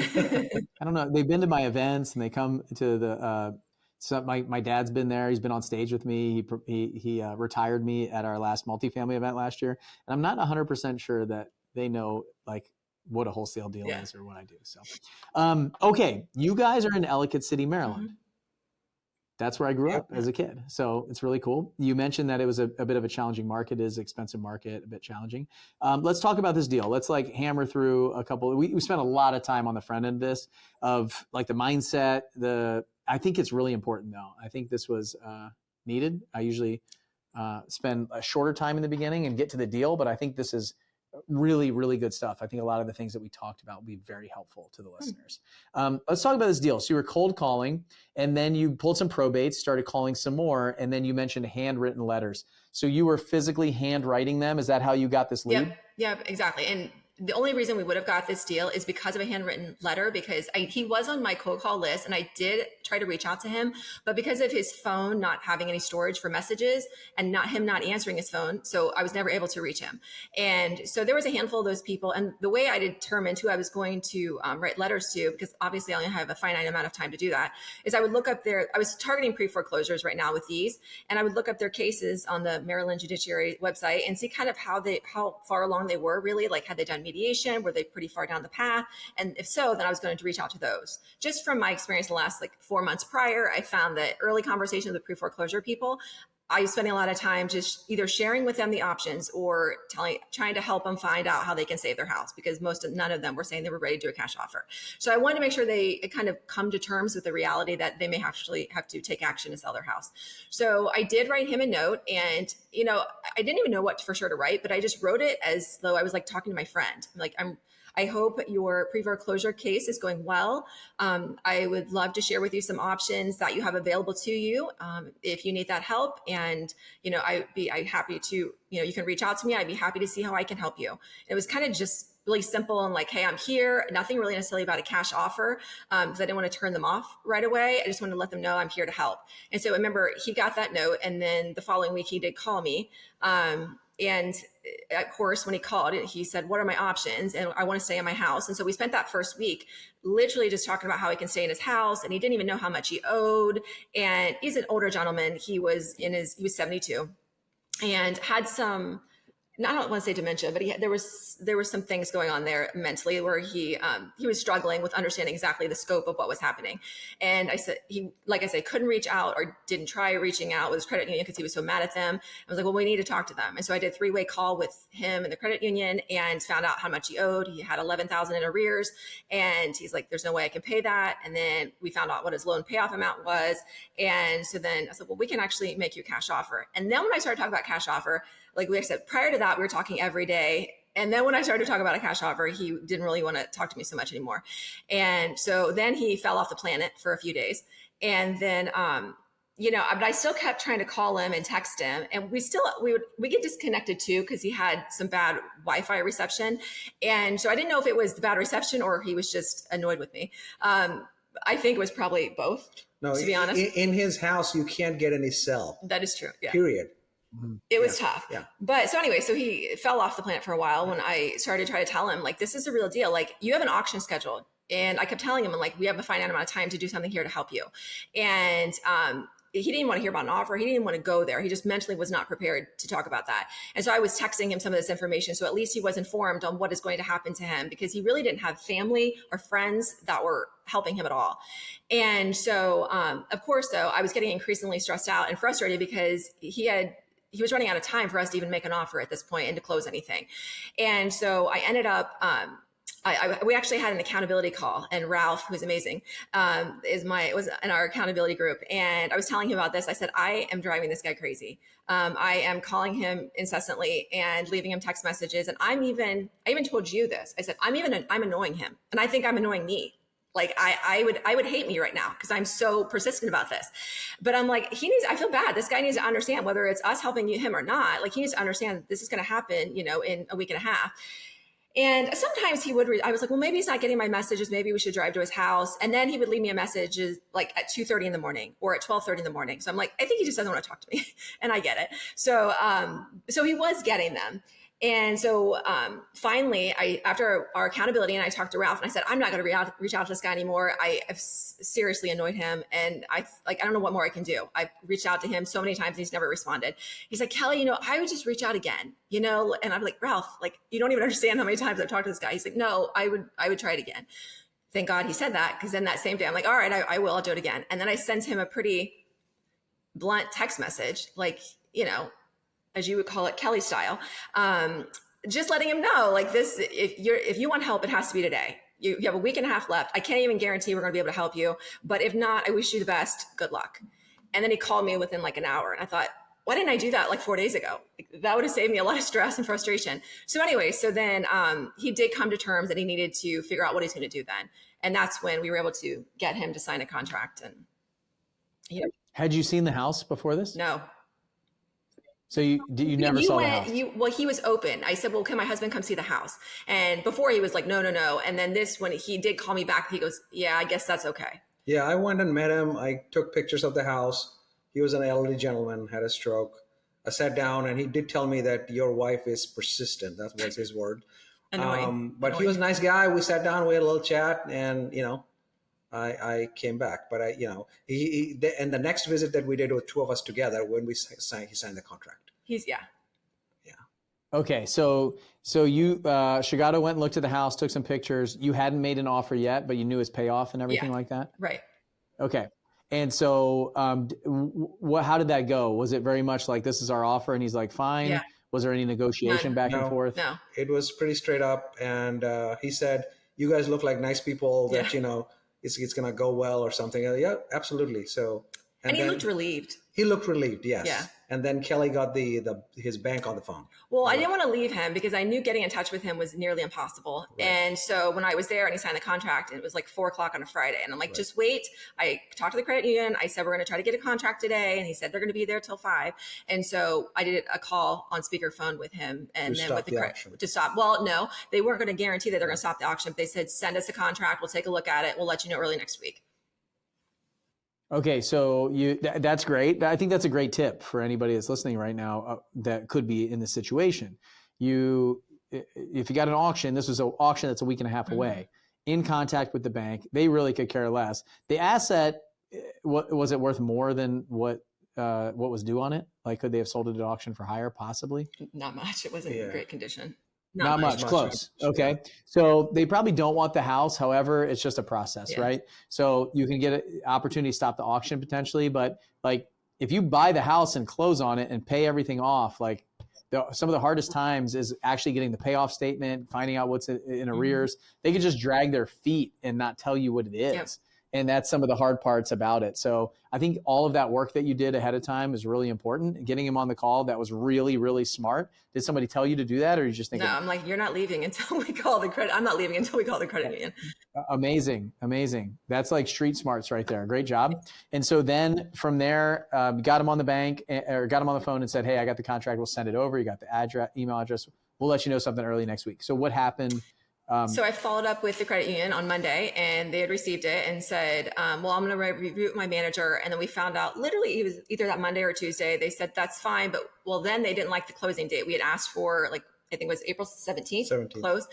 I don't know. They've been to my events and they come to the, so my dad's been there. He's been on stage with me. He retired me at our last multifamily event last year. And I'm not 100% sure that they know like what a wholesale deal is or what I do. So, okay. You guys are in Ellicott City, Maryland. Mm-hmm. That's where I grew up as a kid. So it's really cool. You mentioned that it was a bit of a challenging market. It is an expensive market, a bit challenging. Let's talk about this deal. Let's like hammer through a couple. We spent a lot of time on the front end of this, of like the mindset. I think it's really important though. I think this was needed. I usually spend a shorter time in the beginning and get to the deal, but I think this is really, really good stuff. I think a lot of the things that we talked about will be very helpful to the listeners. Let's talk about this deal. So you were cold calling, and then you pulled some probates, started calling some more, and then you mentioned handwritten letters. So you were physically handwriting them. Is that how you got this lead? Yep, exactly. And the only reason we would have got this deal is because of a handwritten letter, because he was on my cold call list and I did try to reach out to him, but because of his phone not having any storage for messages and him not answering his phone, so I was never able to reach him. And so there was a handful of those people. And the way I determined who I was going to write letters to, because obviously I only have a finite amount of time to do that, is I would look up I was targeting pre-foreclosures right now with these, and I would look up their cases on the Maryland Judiciary website and see kind of how far along they were really, like had they done mediation, were they pretty far down the path? And if so, then I was going to reach out to those. Just from my experience the last like 4 months prior, I found that early conversations with pre-foreclosure people, I was spending a lot of time just either sharing with them the options or trying to help them find out how they can save their house, because none of them were saying they were ready to do a cash offer. So I wanted to make sure they kind of come to terms with the reality that they may actually have to take action to sell their house. So I did write him a note, and I didn't even know what for sure to write, but I just wrote it as though I was like talking to my friend. Like, I hope your pre-foreclosure case is going well. I would love to share with you some options that you have available to you if you need that help. And, I'd happy to, you can reach out to me. I'd be happy to see how I can help you. It was kind of just really simple and like, hey, I'm here. Nothing really necessarily about a cash offer because I didn't want to turn them off right away. I just wanted to let them know I'm here to help. And so remember, he got that note. And then the following week he did call me. And of course, when he called, he said, what are my options? And I want to stay in my house. And so we spent that first week literally just talking about how he can stay in his house. And he didn't even know how much he owed. And he's an older gentleman. He was 72 and had some, I don't want to say dementia, but there was some things going on there mentally where he was struggling with understanding exactly the scope of what was happening. And I said, like I said, couldn't reach out or didn't try reaching out with his credit union because he was so mad at them. I was like, well, we need to talk to them. And so I did a 3-way call with him and the credit union and found out how much he owed. He had $11,000 in arrears, and he's like, there's no way I can pay that. And then we found out what his loan payoff amount was. And so then I said, well, we can actually make you a cash offer. And then when I started talking about cash offer, like I said, prior to that, we were talking every day. And then when I started to talk about a cash offer, he didn't really want to talk to me so much anymore. And so then he fell off the planet for a few days. And then, but I still kept trying to call him and text him. And we get disconnected too, because he had some bad Wi-Fi reception. And so I didn't know if it was the bad reception or he was just annoyed with me. I think it was probably both, to be honest. In his house, you can't get any cell. That is true. Yeah. Period. It was tough. Yeah. But so anyway, so he fell off the planet for a while when I started to try to tell him, like, this is a real deal. Like, you have an auction scheduled. And I kept telling him, like, we have a finite amount of time to do something here to help you. And he didn't want to hear about an offer. He didn't want to go there. He just mentally was not prepared to talk about that. And so I was texting him some of this information. So at least he was informed on what is going to happen to him, because he really didn't have family or friends that were helping him at all. And so, of course, though, I was getting increasingly stressed out and frustrated because he was running out of time for us to even make an offer at this point and to close anything. And so I ended up we actually had an accountability call, and Ralph, who's amazing, was in our accountability group. And I was telling him about this. I said, I am driving this guy crazy. I am calling him incessantly and leaving him text messages. And I even told you this. I said, I'm annoying him. And I think I'm annoying me. Like I would hate me right now because I'm so persistent about this. But I'm like, I feel bad. This guy needs to understand, whether it's us helping him or not, like he needs to understand that this is going to happen, in a week and a half. And sometimes he would, I was like, well, maybe he's not getting my messages. Maybe we should drive to his house. And then he would leave me a message like at 2:30 in the morning or at 12:30 in the morning. So I'm like, I think he just doesn't want to talk to me. And I get it. So he was getting them. And so finally, after our accountability, and I talked to Ralph, and I said, I'm not going to reach out to this guy anymore. I have seriously annoyed him, and I don't know what more I can do. I've reached out to him so many times, and he's never responded. He's like, Kelly, I would just reach out again, and I'm like, Ralph, like, you don't even understand how many times I've talked to this guy. He's like, no, I would try it again. Thank God he said that, because then that same day, I'm like, all right, I will. I'll do it again. And then I sent him a pretty blunt text message, like, as you would call it, Kelly style, just letting him know, like, this, if you want help, it has to be today. You have a week and a half left. I can't even guarantee we're going to be able to help you, but if not, I wish you the best. Good luck. And then he called me within like an hour, and I thought, why didn't I do that like 4 days ago? That would have saved me a lot of stress and frustration. So anyway, then he did come to terms that he needed to figure out what he's going to do then. And that's when we were able to get him to sign a contract. And Had you seen the house before this? No. So you never saw the house? Well, he was open. I said, well, can my husband come see the house? And before he was like, no. And then when he did call me back, he goes, yeah, I guess that's okay. Yeah, I went and met him. I took pictures of the house. He was an elderly gentleman, had a stroke. I sat down, and he did tell me that your wife is persistent. That was his word. Annoying. But he was a nice guy. We sat down, we had a little chat, and, I came back. But and the next visit that we did with two of us together, when he signed the contract. Yeah. Okay, so you Sugato went and looked at the house, took some pictures. You hadn't made an offer yet, but you knew his payoff and everything like that? Right. Okay. And so how did that go? Was it very much like, this is our offer, and he's like, fine? Yeah. Was there any negotiation back and forth? No. It was pretty straight up. And he said, you guys look like nice people that, it's going to go well or something. Yeah, absolutely. So, and he looked relieved. He looked relieved, yes. Yeah. And then Kelly got his bank on the phone. Well, I didn't want to leave him because I knew getting in touch with him was nearly impossible. Right. And so when I was there and he signed the contract, and it was like 4:00 on a Friday, and I'm like, just wait. I talked to the credit union. I said, we're going to try to get a contract today. And he said, they're going to be there till 5. And so I did a call on speakerphone with him, and then with the credit to stop. Well, no, they weren't going to guarantee that they're going to stop the auction. But they said, send us a contract. We'll take a look at it. We'll let you know early next week. Okay, so that's great. I think that's a great tip for anybody that's listening right now that could be in this situation. If you got an auction, this was an auction that's a week and a half away, in contact with the bank, they really could care less. The asset, was it worth more than what was due on it? Like, could they have sold it at auction for higher, possibly? Not much. It wasn't in great condition. Not much. Close. Okay. So they probably don't want the house. However, it's just a process, right? So you can get an opportunity to stop the auction potentially. But like, if you buy the house and close on it and pay everything off, like some of the hardest times is actually getting the payoff statement, finding out what's in arrears. They could just drag their feet and not tell you what it is. Yep. And that's some of the hard parts about it. So I think all of that work that you did ahead of time is really important. Getting him on the call, that was really, really smart. Did somebody tell you to do that, or you just think? No, I'm like, you're not leaving until we call the credit. I'm not leaving until we call the credit union. Amazing. That's like street smarts right there. Great job. And so then from there, got him on the bank, or got him on the phone and said, hey, I got the contract. We'll send it over. You got the email address. We'll let you know something early next week. So what happened? So I followed up with the credit union on Monday, and they had received it and said, well, I'm going to review it with my manager. And then we found out literally it was either that Monday or Tuesday. They said, that's fine. But then they didn't like the closing date. We had asked for I think it was April 17th. Close.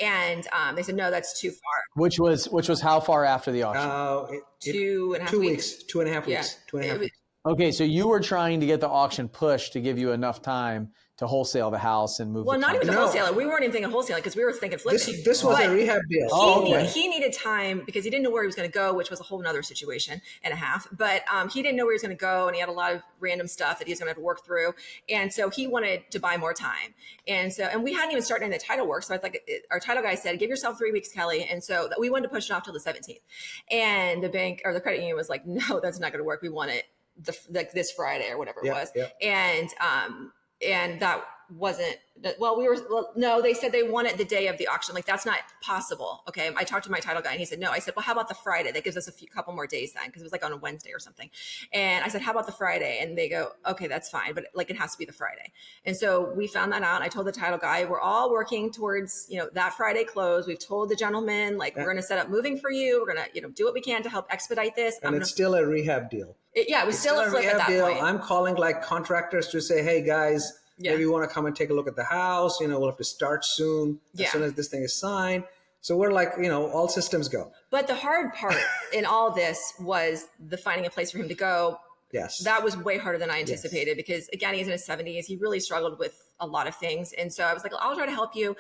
And they said, no, that's too far. Which was how far after the auction? 2.5 weeks. 2.5 weeks. 2.5 weeks. Okay, so you were trying to get the auction pushed to give you enough time to wholesale the house and move. Well, not even to No. wholesale it. We weren't even thinking wholesaling because we were thinking flipping. This was a But rehab deal. he needed time because he didn't know where he was going to go, which was a whole nother situation and a half. But he didn't know where he was going to go, and he had a lot of random stuff that he was going to have to work through. And so he wanted to buy more time. And we hadn't even started any of the title work. So I think our title guy said, "Give yourself 3 weeks, Kelly." And so we wanted to push it off till the 17th. And the bank or the credit union was like, "No, that's not going to work. We want it this Friday or whatever it was." And that wasn't no, they said they want it the day of the auction. Like, that's not possible. Okay. I talked to my title guy and he said, no. I said, well, how about the Friday? That gives us couple more days then. Cause it was like on a Wednesday or something. And I said, how about the Friday? And they go, okay, that's fine. But like, it has to be the Friday. And so we found that out. I told the title guy, we're all working towards, that Friday close. We've told the gentleman, like, we're going to set up moving for you. We're going to, do what we can to help expedite this. And it's still a rehab deal. It was still a flip at that point. I'm calling like contractors to say, hey guys, maybe you want to come and take a look at the house. We'll have to start soon, as soon as this thing is signed. So we're like, all systems go. But the hard part in all this was the finding a place for him to go. Yes. That was way harder than I anticipated because, again, he's in his 70s. He really struggled with a lot of things. And so I was like, I'll try to help you.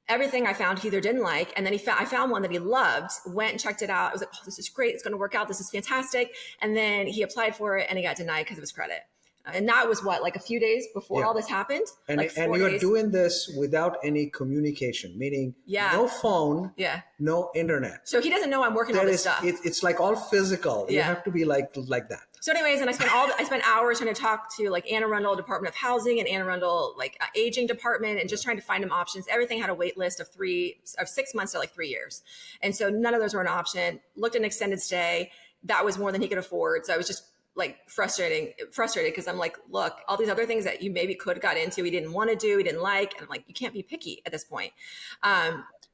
Everything I found he either didn't like. And then I found one that he loved, went and checked it out. I was like, oh, this is great. It's going to work out. This is fantastic. And then he applied for it and he got denied because of his credit. And that was like a few days before all this happened. And you're doing this without any communication, meaning no phone, no internet. So he doesn't know I'm working on this stuff. It's like all physical. You have to be like that. So anyways, and I spent hours trying to talk to like Anne Arundel Department of Housing and Anne Arundel aging department and just trying to find him options. Everything had a wait list of 6 months to like 3 years. And so none of those were an option. Looked at an extended stay. That was more than he could afford. So I was just like frustrated because I'm like, look, all these other things that you maybe could have got into, he didn't want to do, he didn't like. And I'm like, you can't be picky at this point.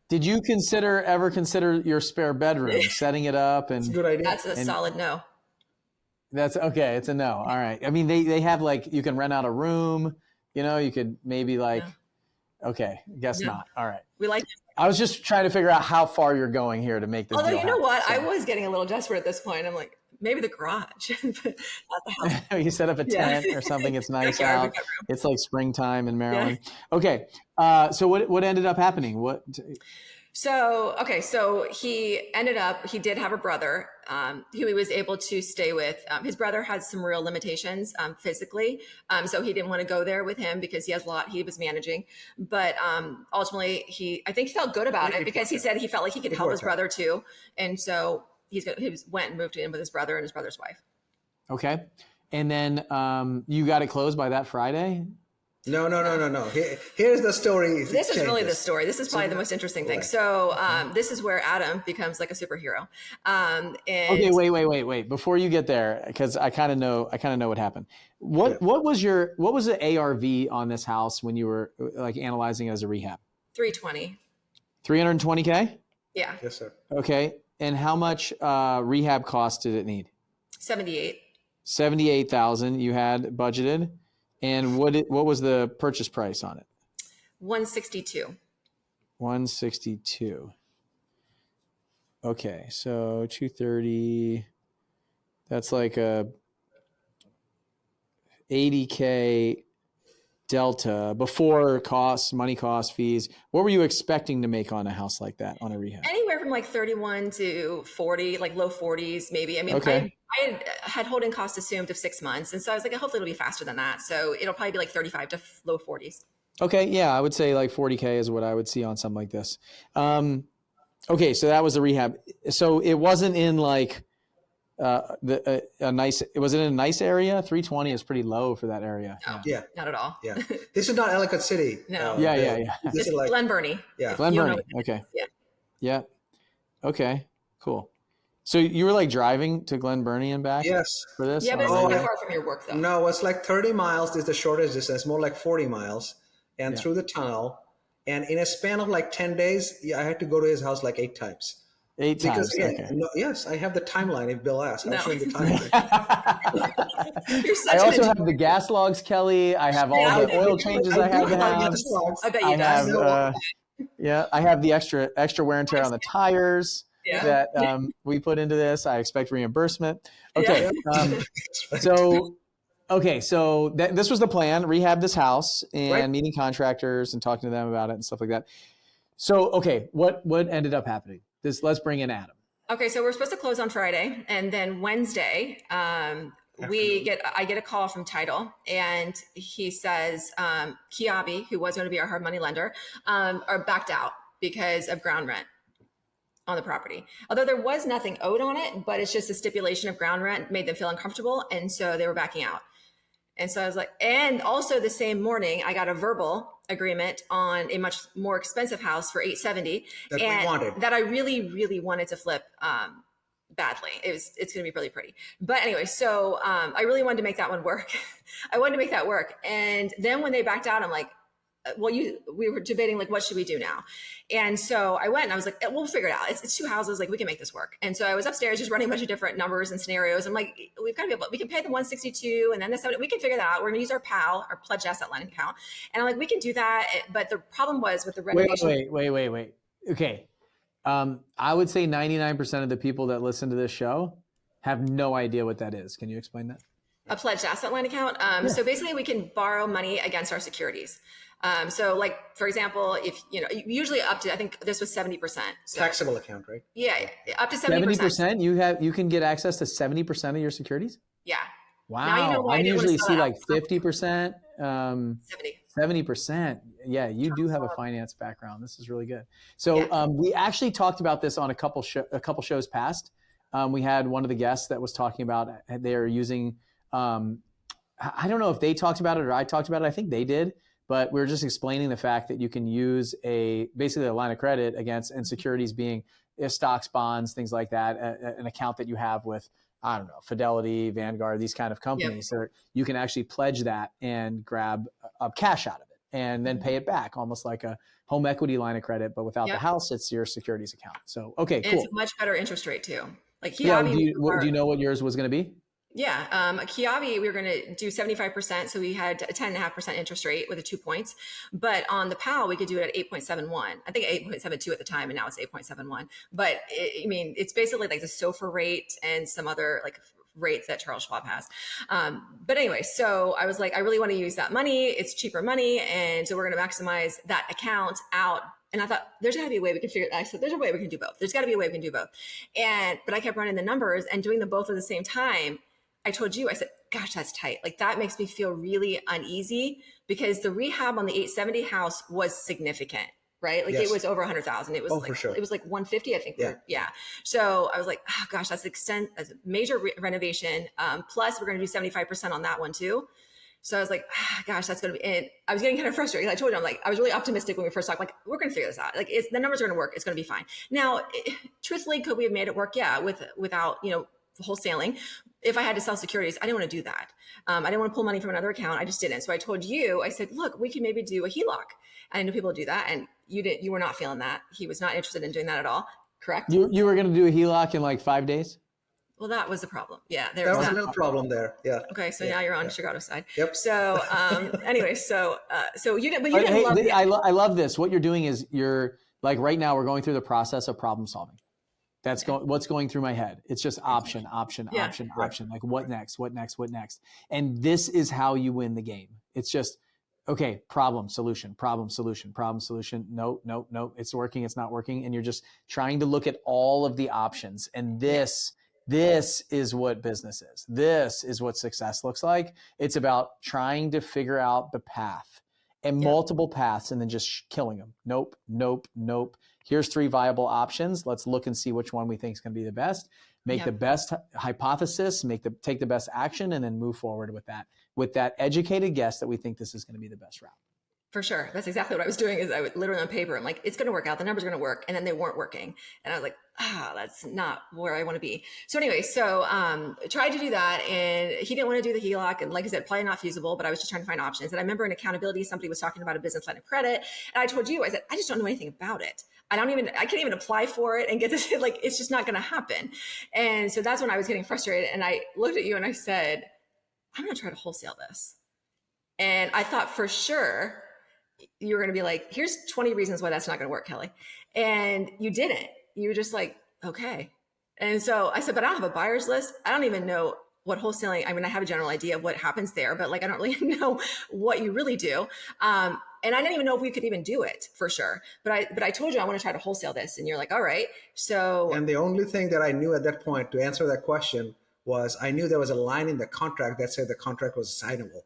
Did you ever consider your spare bedroom, setting it up? And that's a good idea. That's a solid no. That's okay. It's a no. All right. I mean, they have like, you can rent out a room, you could maybe okay, guess not. All right. We like I was just trying to figure out how far you're going here to make this Although, deal you know happen, what? so. I was getting a little desperate at this point. I'm like, maybe the garage, not the house. You set up a tent or something. It's nice out. It's like springtime in Maryland. Yeah. Okay. So what ended up happening? So he did have a brother who he was able to stay with. His brother had some real limitations physically. So he didn't want to go there with him because he has a lot he was managing. But ultimately, I think he felt good about it because he said he felt like he could help his brother too. And so he went and moved in with his brother and his brother's wife. Okay. And then you got it closed by that Friday? No. Here's the story. This is really the story. This is probably the most interesting thing. So this is where Adam becomes like a superhero. Okay, wait. Before you get there, because I kind of know what happened. What was the ARV on this house when you were like analyzing it as a rehab? 320. 320K? Yeah. Yes, sir. Okay. And how much rehab cost did it need? 78. 78,000 you had budgeted. And what was the purchase price on it? 162. 162. Okay, so 230. That's like a 80K delta before costs, money costs, fees. What were you expecting to make on a house like that, on a rehab? Anywhere from like 31 to 40, like low 40s maybe. I mean, okay. I had holding costs assumed of 6 months. And so I was like, hopefully it'll be faster than that. So it'll probably be like 35 to low 40s. Okay. Yeah. I would say like 40K is what I would see on something like this. Okay. So that was the rehab. So it wasn't in like it was in a nice area. 320 is pretty low for that area. No, yeah. Not at all. Yeah. This is not Ellicott City. No. Yeah. This is like Glen Burnie. Yeah. Glen Burnie. Okay. Yeah. Okay. Cool. So you were like driving to Glen Burnie and back? Yes. For this? Yeah, but it's not far from your work though. No, it's like 30 miles is the shortest distance, more like 40 miles. And through the tunnel. And in a span of like 10 days, I had to go to his house like 8 times. 8 times. Okay. Yes, I have the timeline if Bill asks. I'll show you the timeline. I also have the gas logs, Kelly. I have all the oil changes I have to have. I bet you I have the extra wear and tear on the tires that we put into this. I expect reimbursement. Okay. So Okay, so this was the plan: rehab this house and Right. meeting contractors and talking to them about it and stuff like that. So, okay, what ended up happening? Let's bring in Adam. Okay, so we're supposed to close on Friday, and then Wednesday, I get a call from Title, and he says Kiabi, who was going to be our hard money lender, are backed out because of ground rent on the property. Although there was nothing owed on it, but it's just a stipulation of ground rent made them feel uncomfortable, and so they were backing out. And so I was like, and also the same morning, I got a verbal agreement on a much more expensive house for $870 That we wanted. that I really, really wanted to flip badly. It's going to be really pretty. But anyway, so I really wanted to make that one work. I wanted to make that work. And then when they backed out, I'm like, well, we were debating, like, what should we do now? And so I went and I was like, we'll figure it out. It's two houses. Like, we can make this work. And so I was upstairs just running a bunch of different numbers and scenarios. I'm like, we've got to be able, we can pay the 162 and then the 70, we can figure that out. We're going to use our PAL, our pledged asset lending account. And I'm like, we can do that. But the problem was with the renovation. Wait. Okay. I would say 99% of the people that listen to this show have no idea what that is. Can you explain that? A pledged asset line account. So basically we can borrow money against our securities. So like, for example, if, usually up to, I think this was 70%. So, Taxable account, right? yeah, up to 70%. 70%? You can get access to 70% of your securities? Yeah. Wow. Now you know why I I didn't usually want to see sell like it. 50%, 70. 70%. Yeah, you do have a finance background. This is really good. So we actually talked about this on a couple shows past. We had one of the guests that was talking about they're using, I don't know if they talked about it or I talked about it. I think they did. But we were just explaining the fact that you can use basically a line of credit against, and securities being stocks, bonds, things like that, an account that you have with, I don't know, Fidelity, Vanguard, these kind of companies. Yep. You can actually pledge that and grab cash out of it and then pay it back, almost like a home equity line of credit, but without the house, it's your securities account. So, okay, cool. It's a much better interest rate too. Like, do you know what yours was going to be? Yeah. Kiavi, we were going to do 75%. So we had a 10.5% interest rate with the 2 points, but on the PAL, we could do it at 8.71. I think 8.72 at the time. And now it's 8.71, but it's basically like the SOFR rate and some other like rates that Charles Schwab has. But anyway, so I was like, I really want to use that money. It's cheaper money. And so we're going to maximize that account out. And I thought, there's got to be a way we can figure it out. I said, there's a way we can do both. There's got to be a way we can do both. But I kept running the numbers and doing them both at the same time. I told you, I said, gosh, that's tight. Like, that makes me feel really uneasy because the rehab on the 870 house was significant, right? Like, It was over 100,000. It was for sure. It was like 150, I think. Yeah. So I was like, oh gosh, that's a major renovation. Plus we're going to do 75% on that one too. So I was like, gosh, that's going to be it. I was getting kind of frustrated. I told you, I was really optimistic when we first talked, like, we're going to figure this out. Like, the numbers are going to work. It's going to be fine. Now, truthfully, could we have made it work? Yeah. Without, wholesaling. If I had to sell securities, I didn't want to do that. I didn't want to pull money from another account. I just didn't. So I told you, I said, look, we can maybe do a HELOC. I know people do that. And you were not feeling that. He was not interested in doing that at all. Correct? You were going to do a HELOC in like 5 days? Well, that was the problem. Yeah. There was a little problem there. Yeah. Okay. So now you're on Sugato side. Yep. So anyway, so you didn't, but you didn't love it. I love this. What you're doing is you're like, right now we're going through the process of problem solving. That's what's going through my head. It's just option. Like, what next? And this is how you win the game. It's just, okay, problem, solution. Nope. It's working. It's not working. And you're just trying to look at all of the options. And this is what business is. This is what success looks like. It's about trying to figure out the path and multiple paths and then just killing them. Nope. Here's 3 viable options. Let's look and see which one we think is going to be the best. Make the best hypothesis, take the best action, and then move forward with that educated guess that we think this is going to be the best route. For sure. That's exactly what I was doing. Is I would literally on paper, I'm like, it's going to work out. The numbers are going to work. And then they weren't working. And I was like, that's not where I want to be. So anyway, tried to do that. And he didn't want to do the HELOC. And like I said, probably not feasible, but I was just trying to find options. And I remember in accountability, somebody was talking about a business line of credit. And I told you, I said, I just don't know anything about it. I can't even apply for it and get this, like, it's just not going to happen. And so that's when I was getting frustrated. And I looked at you and I said, I'm going to try to wholesale this. And I thought for sure you were going to be like, here's 20 reasons why that's not going to work, Kelly. And you didn't. You were just like, okay. And so I said, but I don't have a buyer's list. I don't even know what wholesaling, I mean, I have a general idea of what happens there, but like, I don't really know what you really do. And I didn't even know if we could even do it for sure. But I told you I want to try to wholesale this. And you're like, all right. So. And the only thing that I knew at that point to answer that question was I knew there was a line in the contract that said the contract was signable.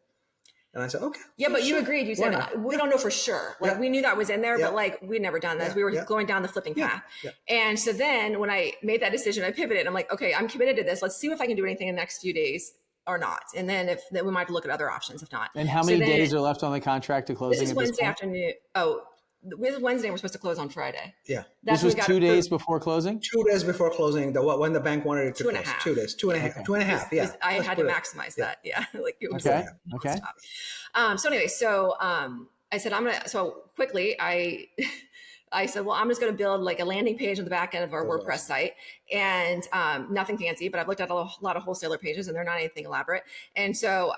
And I said, okay. Yeah, but you agreed. You said, we don't know for sure. Like we knew that was in there, but like we'd never done this. We were going down the flipping path. And so then when I made that decision, I pivoted. I'm like, okay, I'm committed to this. Let's see if I can do anything in the next few days or not. And then then we might have to look at other options if not. And how many days are left on the contract to closing? This is Wednesday afternoon. Oh, with Wednesday, we're supposed to close on Friday. Yeah. This was 2 days before closing? 2 days before closing, when the bank wanted it to close. 2 days. 2.5. Yeah. I had to maximize that. Yeah. Like it was okay. So anyway, I said, so quickly, I said, well, I'm just going to build like a landing page on the back end of our WordPress site and nothing fancy, but I've looked at a lot of wholesaler pages and they're not anything elaborate. And so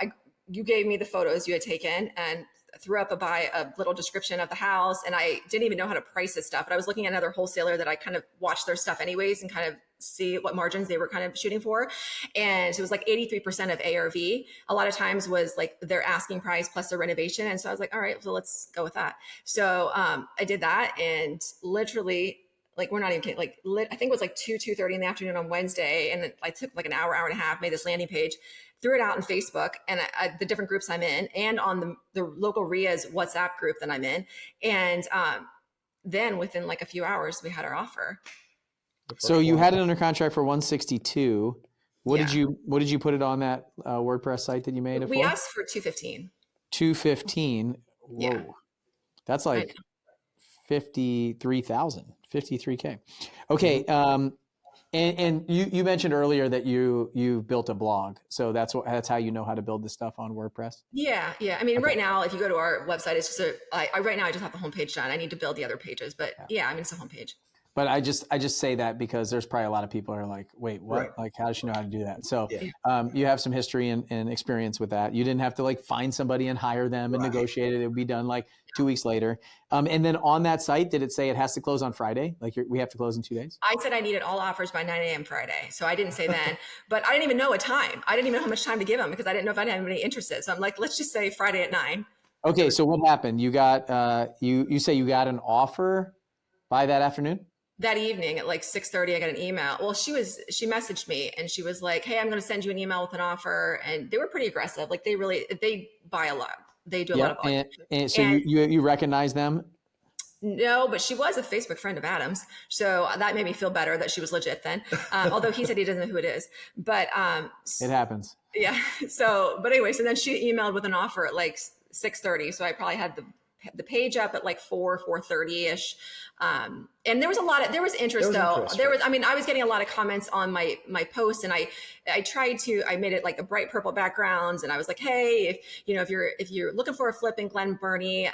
you gave me the photos you had taken and threw up a little description of the house. And I didn't even know how to price this stuff, but I was looking at another wholesaler that I kind of watched their stuff anyways and kind of see what margins they were kind of shooting for. And so it was like 83% of ARV. A lot of times was like their asking price plus their renovation. And so I was like, all right, so let's go with that. So I did that and literally like, we're not even kidding, I think it was like 2:30 in the afternoon on Wednesday. And I took like an hour and a half, made this landing page, threw it out on Facebook and the different groups I'm in and on the local RIA's WhatsApp group that I'm in. And then within like a few hours, we had our offer. So you had it under contract for 162. What did you put it on that WordPress site that you made it we for? asked for 215. 215. Whoa. Yeah. That's like 53,000, 53K. Okay. And you mentioned earlier that you built a blog. So that's how you know how to build this stuff on WordPress? Yeah. I mean, right now, if you go to our website, it's just right now I just have the homepage done. I need to build the other pages, but I mean, it's a homepage. But I just say that because there's probably a lot of people who are like, wait, what? Right. Like, how does she know how to do that? So you have some history and experience with that. You didn't have to like find somebody and hire them and negotiate it. It would be done like 2 weeks later. And then on that site, did it say it has to close on Friday? Like we have to close in 2 days? I said I needed all offers by 9 a.m. Friday. So I didn't say then, but I didn't even know a time. I didn't even know how much time to give them because I didn't know if I'd have anybody interested. So I'm like, let's just say Friday at 9. Okay. So what happened? You got, you say you got an offer by that afternoon? That evening at like 6:30, I got an email. Well, she messaged me and she was like, hey, I'm going to send you an email with an offer. And they were pretty aggressive. Like they buy a lot. They do a lot of volume. And so you recognize them? No, but she was a Facebook friend of Adam's. So that made me feel better that she was legit then. Although he said he doesn't know who it is, but it happens. Yeah. But anyway, so then she emailed with an offer at like 6:30. So I probably had the page up at like 4:30 ish. And there was interest though. I was getting a lot of comments on my post and I made it like a bright purple background. And I was like, hey, if you're looking for a flip in Glen Burnie,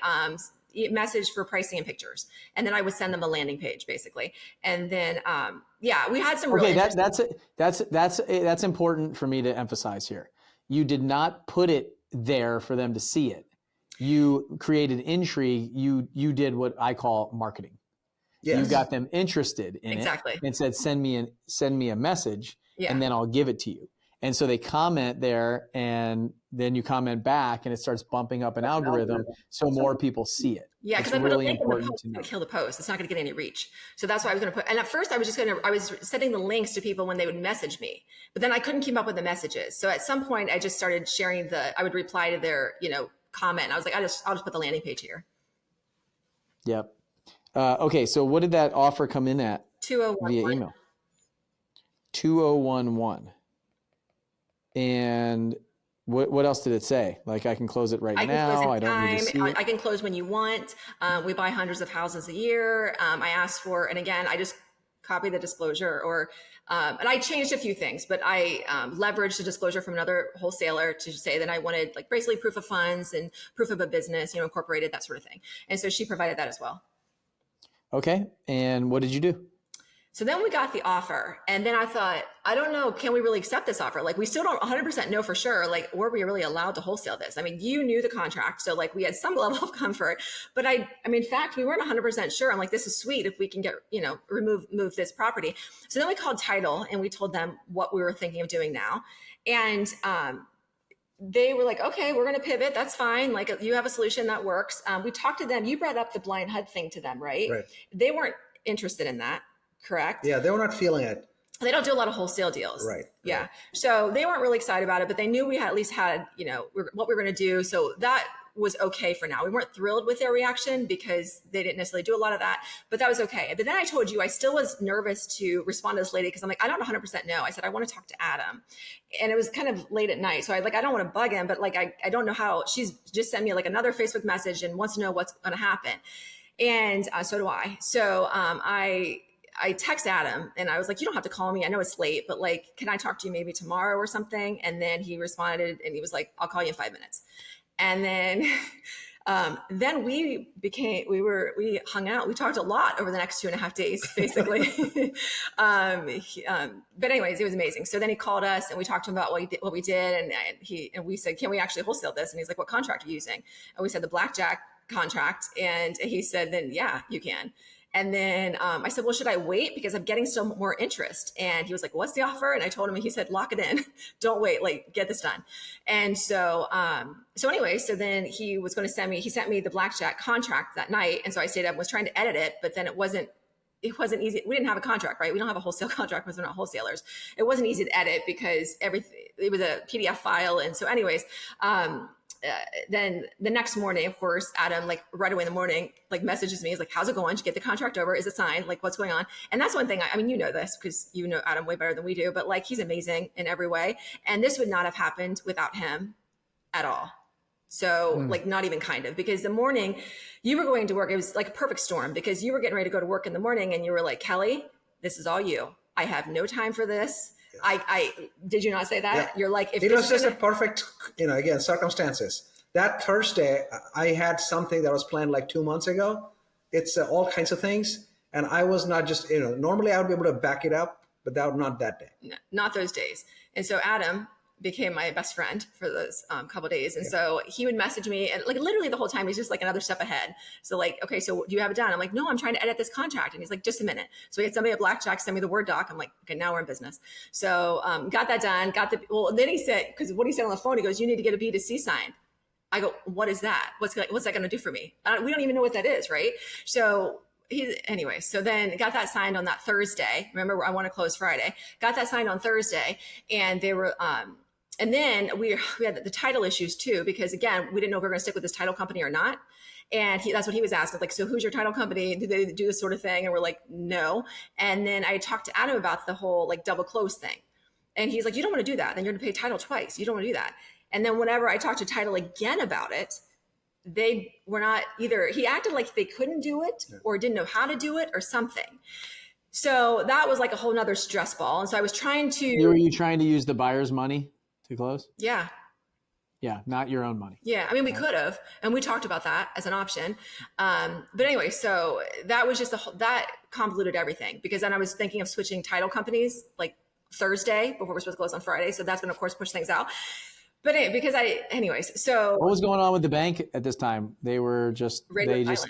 message for pricing and pictures. And then I would send them a landing page basically. And then, we had some really that's important for me to emphasize here. You did not put it there for them to see it. You created intrigue. You did what I call marketing. Yes. You got them interested in it and said, send me a message and then I'll give it to you. And so they comment there and then you comment back and it starts bumping up an algorithm so more people see it. Yeah, because really important to kill the post. It's not going to get any reach. So that's why I was going to put, and at first I was sending the links to people when they would message me, but then I couldn't keep up with the messages. So at some point I just started sharing I would reply to their, comment. And I was like, I'll just put the landing page here. Yep. Okay. So what did that offer come in at? 2011 via email. 2011. And what else did it say? Like I can close it right now. I don't need to see it. I can close when you want. We buy hundreds of houses a year. I asked for, and again, I just copied the disclosure and I changed a few things, but I leveraged the disclosure from another wholesaler to say that I wanted like basically proof of funds and proof of a business, incorporated, that sort of thing. And so she provided that as well. Okay. And what did you do? So then we got the offer, and then I thought, I don't know, can we really accept this offer? Like, we still don't 100% know for sure, like, were we really allowed to wholesale this? I mean, you knew the contract, so like we had some level of comfort, but I mean, in fact, we weren't 100% sure. I'm like, this is sweet if we can get, move this property. So then we called title and we told them what we were thinking of doing now. And, they were like, okay, we're going to pivot. That's fine. Like, you have a solution that works. We talked to them. You brought up the blind HUD thing to them, right? Right. They weren't interested in that. Correct? Yeah, they were not feeling it. They don't do a lot of wholesale deals. Right. Yeah. Right. So they weren't really excited about it, but they knew we had at least had, what we were going to do. So that was okay for now. We weren't thrilled with their reaction because they didn't necessarily do a lot of that, but that was okay. But then I told you, I still was nervous to respond to this lady because I'm like, I don't 100% know. I said, I want to talk to Adam. And it was kind of late at night. So I don't want to bug him, but like, I don't know how. She's just sent me like another Facebook message and wants to know what's going to happen. And so do I. So I text Adam and I was like, you don't have to call me. I know it's late, but like, can I talk to you maybe tomorrow or something? And then he responded and he was like, I'll call you in 5 minutes. And then, then we hung out. We talked a lot over the next 2.5 days, basically. But anyways, it was amazing. So then he called us and we talked to him about what we did. And we said, can we actually wholesale this? And he's like, what contract are you using? And we said the blackjack contract. And he said, then yeah, you can. And then I said, well, should I wait? Because I'm getting so more interest. And he was like, what's the offer? And I told him, and he said, lock it in. Don't wait, like, get this done. And so, so then he sent me the blackjack contract that night. And so I stayed up and was trying to edit it, but then it wasn't easy. We didn't have a contract, right? We don't have a wholesale contract because we're not wholesalers. It wasn't easy to edit because it was a PDF file. And so anyways, then the next morning, of course, Adam, like right away in the morning, like messages me. He's like, how's it going? Did you get the contract over? Is it signed? Like, what's going on? And that's one thing. I mean, you know this because you know Adam way better than we do, but like, he's amazing in every way. And this would not have happened without him at all. So like, not even kind of, because the morning you were going to work, it was like a perfect storm because you were getting ready to go to work in the morning and you were like, Kelli, this is all you. I have no time for this. I did you not say that? Yeah. You're like, if it was just a perfect, again, circumstances. That Thursday, I had something that was planned like 2 months ago. It's all kinds of things. And I was not just, normally I would be able to back it up, but not that day. No, not those days. And so Adam became my best friend for those couple of days. And so he would message me and like literally the whole time he's just like another step ahead. So like, okay, so do you have it done? I'm like, no, I'm trying to edit this contract. And he's like, just a minute. So we had somebody at Blackjack send me the Word doc. I'm like, okay, now we're in business. So got that done. Then he said, because what he said on the phone, he goes, you need to get a B2C signed. I go, what is that? What's that going to do for me? We don't even know what that is. Right. So so then got that signed on that Thursday. Remember, I want to close Friday. Got that signed on Thursday and they were, and then we had the title issues too, because again, we didn't know if we were going to stick with this title company or not. And that's what he was asking, like, so who's your title company? Do they do this sort of thing? And we're like, no. And then I talked to Adam about the whole like double close thing. And he's like, you don't want to do that. Then you're going to pay title twice. You don't want to do that. And then whenever I talked to title again about it, they were not either, he acted like they couldn't do it or didn't know how to do it or something. So that was like a whole nother stress ball. And so I was trying to. Were you trying to use the buyer's money to close? Yeah. Yeah, not your own money. Yeah, I mean, we could have, and we talked about that as an option. But anyway, so that was just that convoluted everything because then I was thinking of switching title companies like Thursday before we're supposed to close on Friday. So that's going to, of course, push things out. But anyways, so. What was going on with the bank at this time? They were just,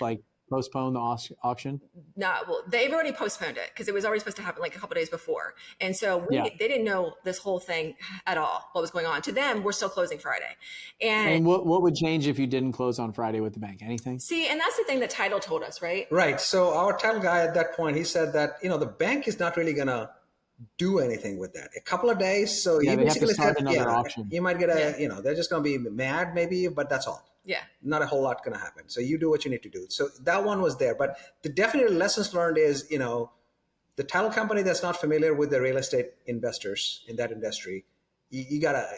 like postpone the auction? No, well, they've already postponed it because it was already supposed to happen like a couple of days before. And so they didn't know this whole thing at all, what was going on. To them, we're still closing Friday. And what would change if you didn't close on Friday with the bank? Anything? See, and that's the thing that title told us, right? Right. So our title guy at that point, he said that, the bank is not really going to do anything with that. A couple of days. So you basically said, another auction. You might get they're just going to be mad maybe, but that's all. Yeah. Not a whole lot going to happen. So you do what you need to do. So that one was there. But the definite lessons learned is, the title company that's not familiar with the real estate investors in that industry, you gotta,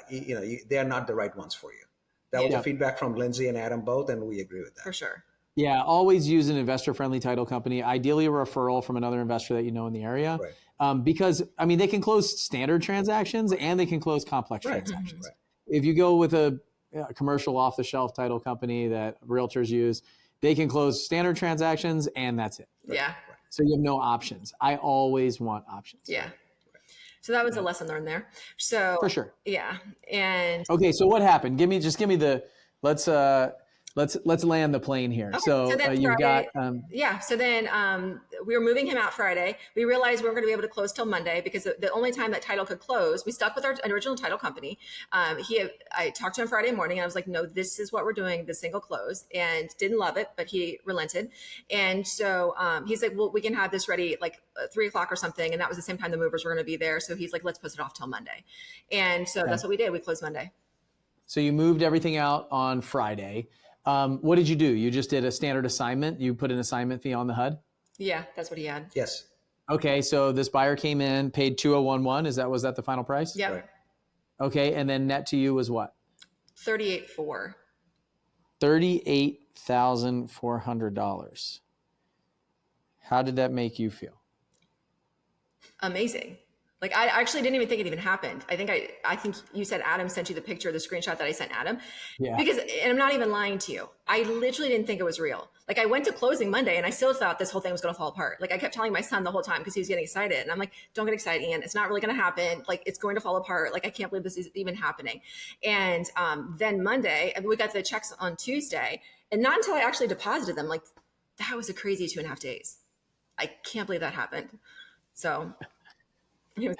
they're not the right ones for you. That was the feedback from Lindsay and Adam both, and we agree with that. For sure. Yeah, always use an investor-friendly title company, ideally a referral from another investor that you know in the area. Right. Because, they can close standard transactions and they can close complex transactions. Right. If you go with a commercial off-the-shelf title company that realtors use, they can close standard transactions and that's it. Yeah. So you have no options. I always want options. Yeah. So that was a lesson learned there. So For sure. Yeah. And okay, so what happened? Give me the let's land the plane here. Okay, So then you've Friday, got yeah. So then we were moving him out Friday. We realized we weren't going to be able to close till Monday because the only time that title could close, we stuck with our original title company. I talked to him Friday morning and I was like, no, this is what we're doing, the single close, and didn't love it, but he relented. And so he's like, well, we can have this ready like 3:00 or something. And that was the same time the movers were going to be there. So he's like, let's push it off till Monday. And so that's what we did. We closed Monday. So you moved everything out on Friday. What did you do? You just did a standard assignment. You put an assignment fee on the HUD? Yeah, that's what he had. Yes. Okay, so this buyer came in, paid $2,011. Was that the final price? Yeah. Right. Okay, and then net to you was what? $38,400. $38,400. How did that make you feel? Amazing. Like I actually didn't even think it even happened. I think you said Adam sent you the picture, the screenshot that I sent Adam. Yeah. Because, and I'm not even lying to you, I literally didn't think it was real. Like I went to closing Monday and I still thought this whole thing was going to fall apart. Like I kept telling my son the whole time because he was getting excited, and I'm like, don't get excited, Ian. It's not really going to happen. Like it's going to fall apart. Like I can't believe this is even happening. And then Monday, we got the checks on Tuesday, and not until I actually deposited them, like that was a crazy 2.5 days. I can't believe that happened. So.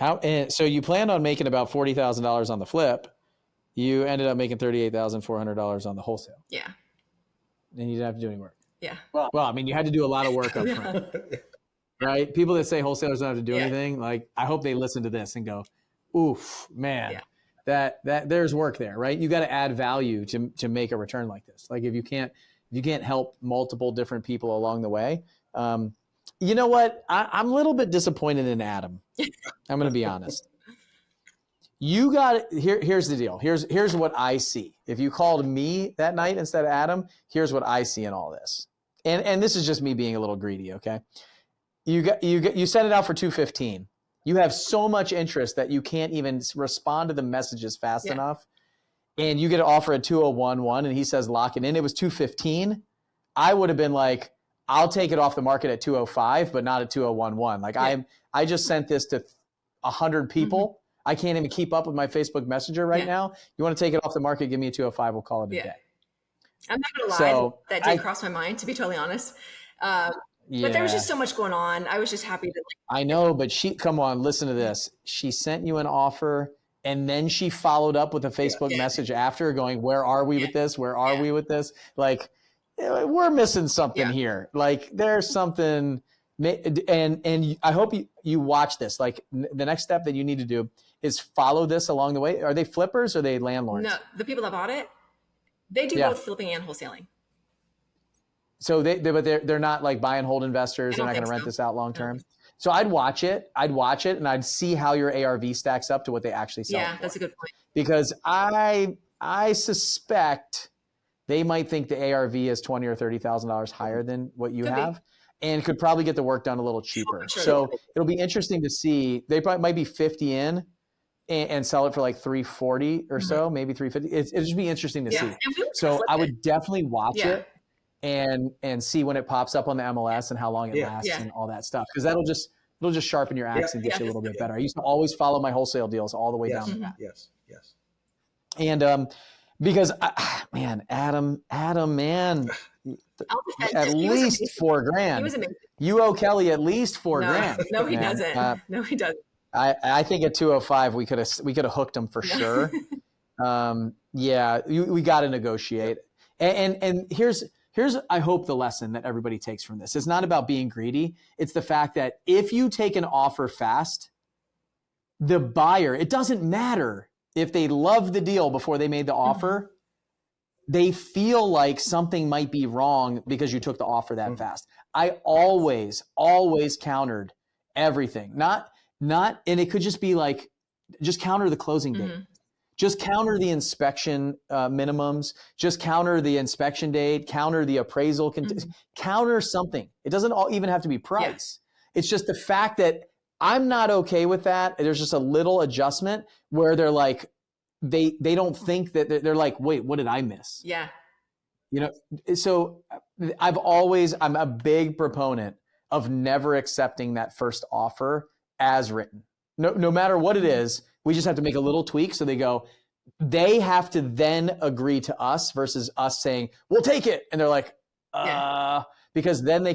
So you planned on making about $40,000 on the flip. You ended up making $38,400 on the wholesale. Yeah. And you didn't have to do any work. Yeah. Well, I mean, you had to do a lot of work up front, right? People that say wholesalers don't have to do anything, like I hope they listen to this and go, oof, man, that there's work there, right? You got to add value to make a return like this. Like if you can't help multiple different people along the way, you know what? I'm a little bit disappointed in Adam. I'm going to be honest. You got it. Here's the deal. Here's what I see. If you called me that night instead of Adam, here's what I see in all this. And this is just me being a little greedy. Okay. You sent it out for $215. You have so much interest that you can't even respond to the messages fast enough. And you get an offer at 201.1 and he says, lock it in. It was $215. I would have been like, I'll take it off the market at 205, but not at 201.1. Like I just sent this to 100 people. Mm-hmm. I can't even keep up with my Facebook Messenger right now. You want to take it off the market? Give me a 205. We'll call it a day. I'm not gonna lie. That did cross my mind, to be totally honest. But there was just so much going on. I was just happy to. I know, but come on, listen to this. She sent you an offer, and then she followed up with a Facebook message after, going, "Where are we with this? Where are we with this?" Like. We're missing something here. Like there's something, and I hope you watch this. Like the next step that you need to do is follow this along the way. Are they flippers or are they landlords? No, the people that bought it, they do both flipping and wholesaling. So but they're not like buy and hold investors. They're not going to rent this out long term. No. So I'd watch it and I'd see how your ARV stacks up to what they actually sell. Yeah, that's a good point. Because I suspect they might think the ARV is $20,000 or $30,000 higher than what you have, and could probably get the work done a little cheaper. Sure. So it'll be interesting to see. They probably might be 50 in and sell it for like 340 or so, maybe 350. It'll just be interesting to see. So I would definitely watch it and see when it pops up on the MLS and how long it lasts and all that stuff, because it'll just sharpen your axe and get you a little bit better. I used to always follow my wholesale deals all the way down to that. Yes. And because Adam, man, at least $4,000. He was amazing. You owe Kelly at least $4,000. No, he doesn't. No, he doesn't. I think at 205 we could have hooked him for sure. We got to negotiate. And here's I hope the lesson that everybody takes from this. It's not about being greedy. It's the fact that if you take an offer fast, the buyer, it doesn't matter if they love the deal before they made the offer, they feel like something might be wrong because you took the offer that fast. I always countered everything. Not, and it could just be like, just counter the closing date. Just counter the inspection minimums. Just counter the inspection date. Counter the appraisal. Counter something. It doesn't even have to be price. It's just the fact that I'm not okay with that. There's just a little adjustment where they're like, they don't think that they're like, wait, what did I miss? Yeah. So I'm a big proponent of never accepting that first offer as written. No matter what it is, we just have to make a little tweak. So they have to then agree to us versus us saying, we'll take it. And they're like, because then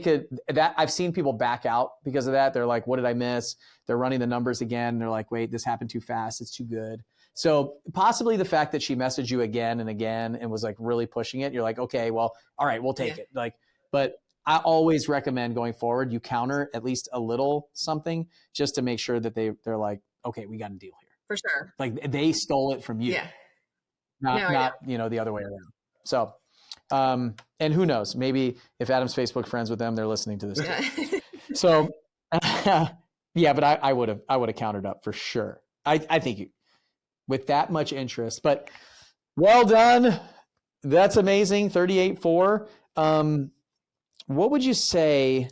I've seen people back out because of that. They're like, what did I miss? They're running the numbers again. They're like, wait, this happened too fast. It's too good. So possibly the fact that she messaged you again and again and was like really pushing it, you're like, okay, well, all right, we'll take it. Like, but I always recommend going forward, you counter at least a little something just to make sure that they're like, okay, we got a deal here. For sure. Like they stole it from you. Yeah. Not the other way around. So, and who knows, maybe if Adam's Facebook friends with them, they're listening to this too. So, but I would have countered up for sure. I think with that much interest, but well done. That's amazing. 38.4. What would you say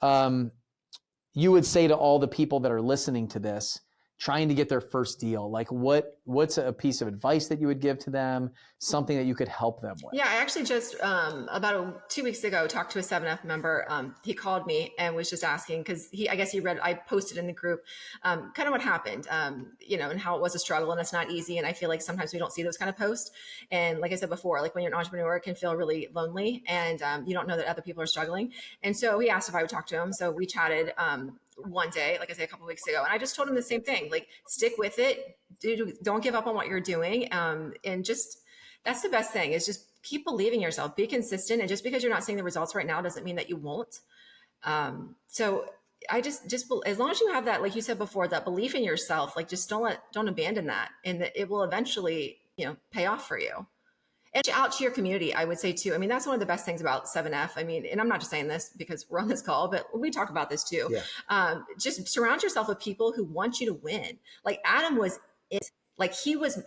you would say to all the people that are listening to this, trying to get their first deal? Like what's a piece of advice that you would give to them, something that you could help them with? Yeah, I actually just about 2 weeks ago talked to a 7F member. He called me and was just asking, because I guess he read, I posted in the group kind of what happened, and how it was a struggle and it's not easy. And I feel like sometimes we don't see those kind of posts. And like I said before, like when you're an entrepreneur, it can feel really lonely and you don't know that other people are struggling. And so he asked if I would talk to him. So we chatted one day, like I said, a couple of weeks ago, and I just told him the same thing, like stick with it, don't give up on what you're doing. And just, that's the best thing, is just keep believing yourself, be consistent. And just because you're not seeing the results right now doesn't mean that you won't. So I just as long as you have that, like you said before, that belief in yourself, like just don't abandon that, and it will eventually, pay off for you. And out to your community, I would say too. I mean, that's one of the best things about 7F. I mean, and I'm not just saying this because we're on this call, but we talk about this too. Yeah. Just surround yourself with people who want you to win. Like Adam was it. Like he was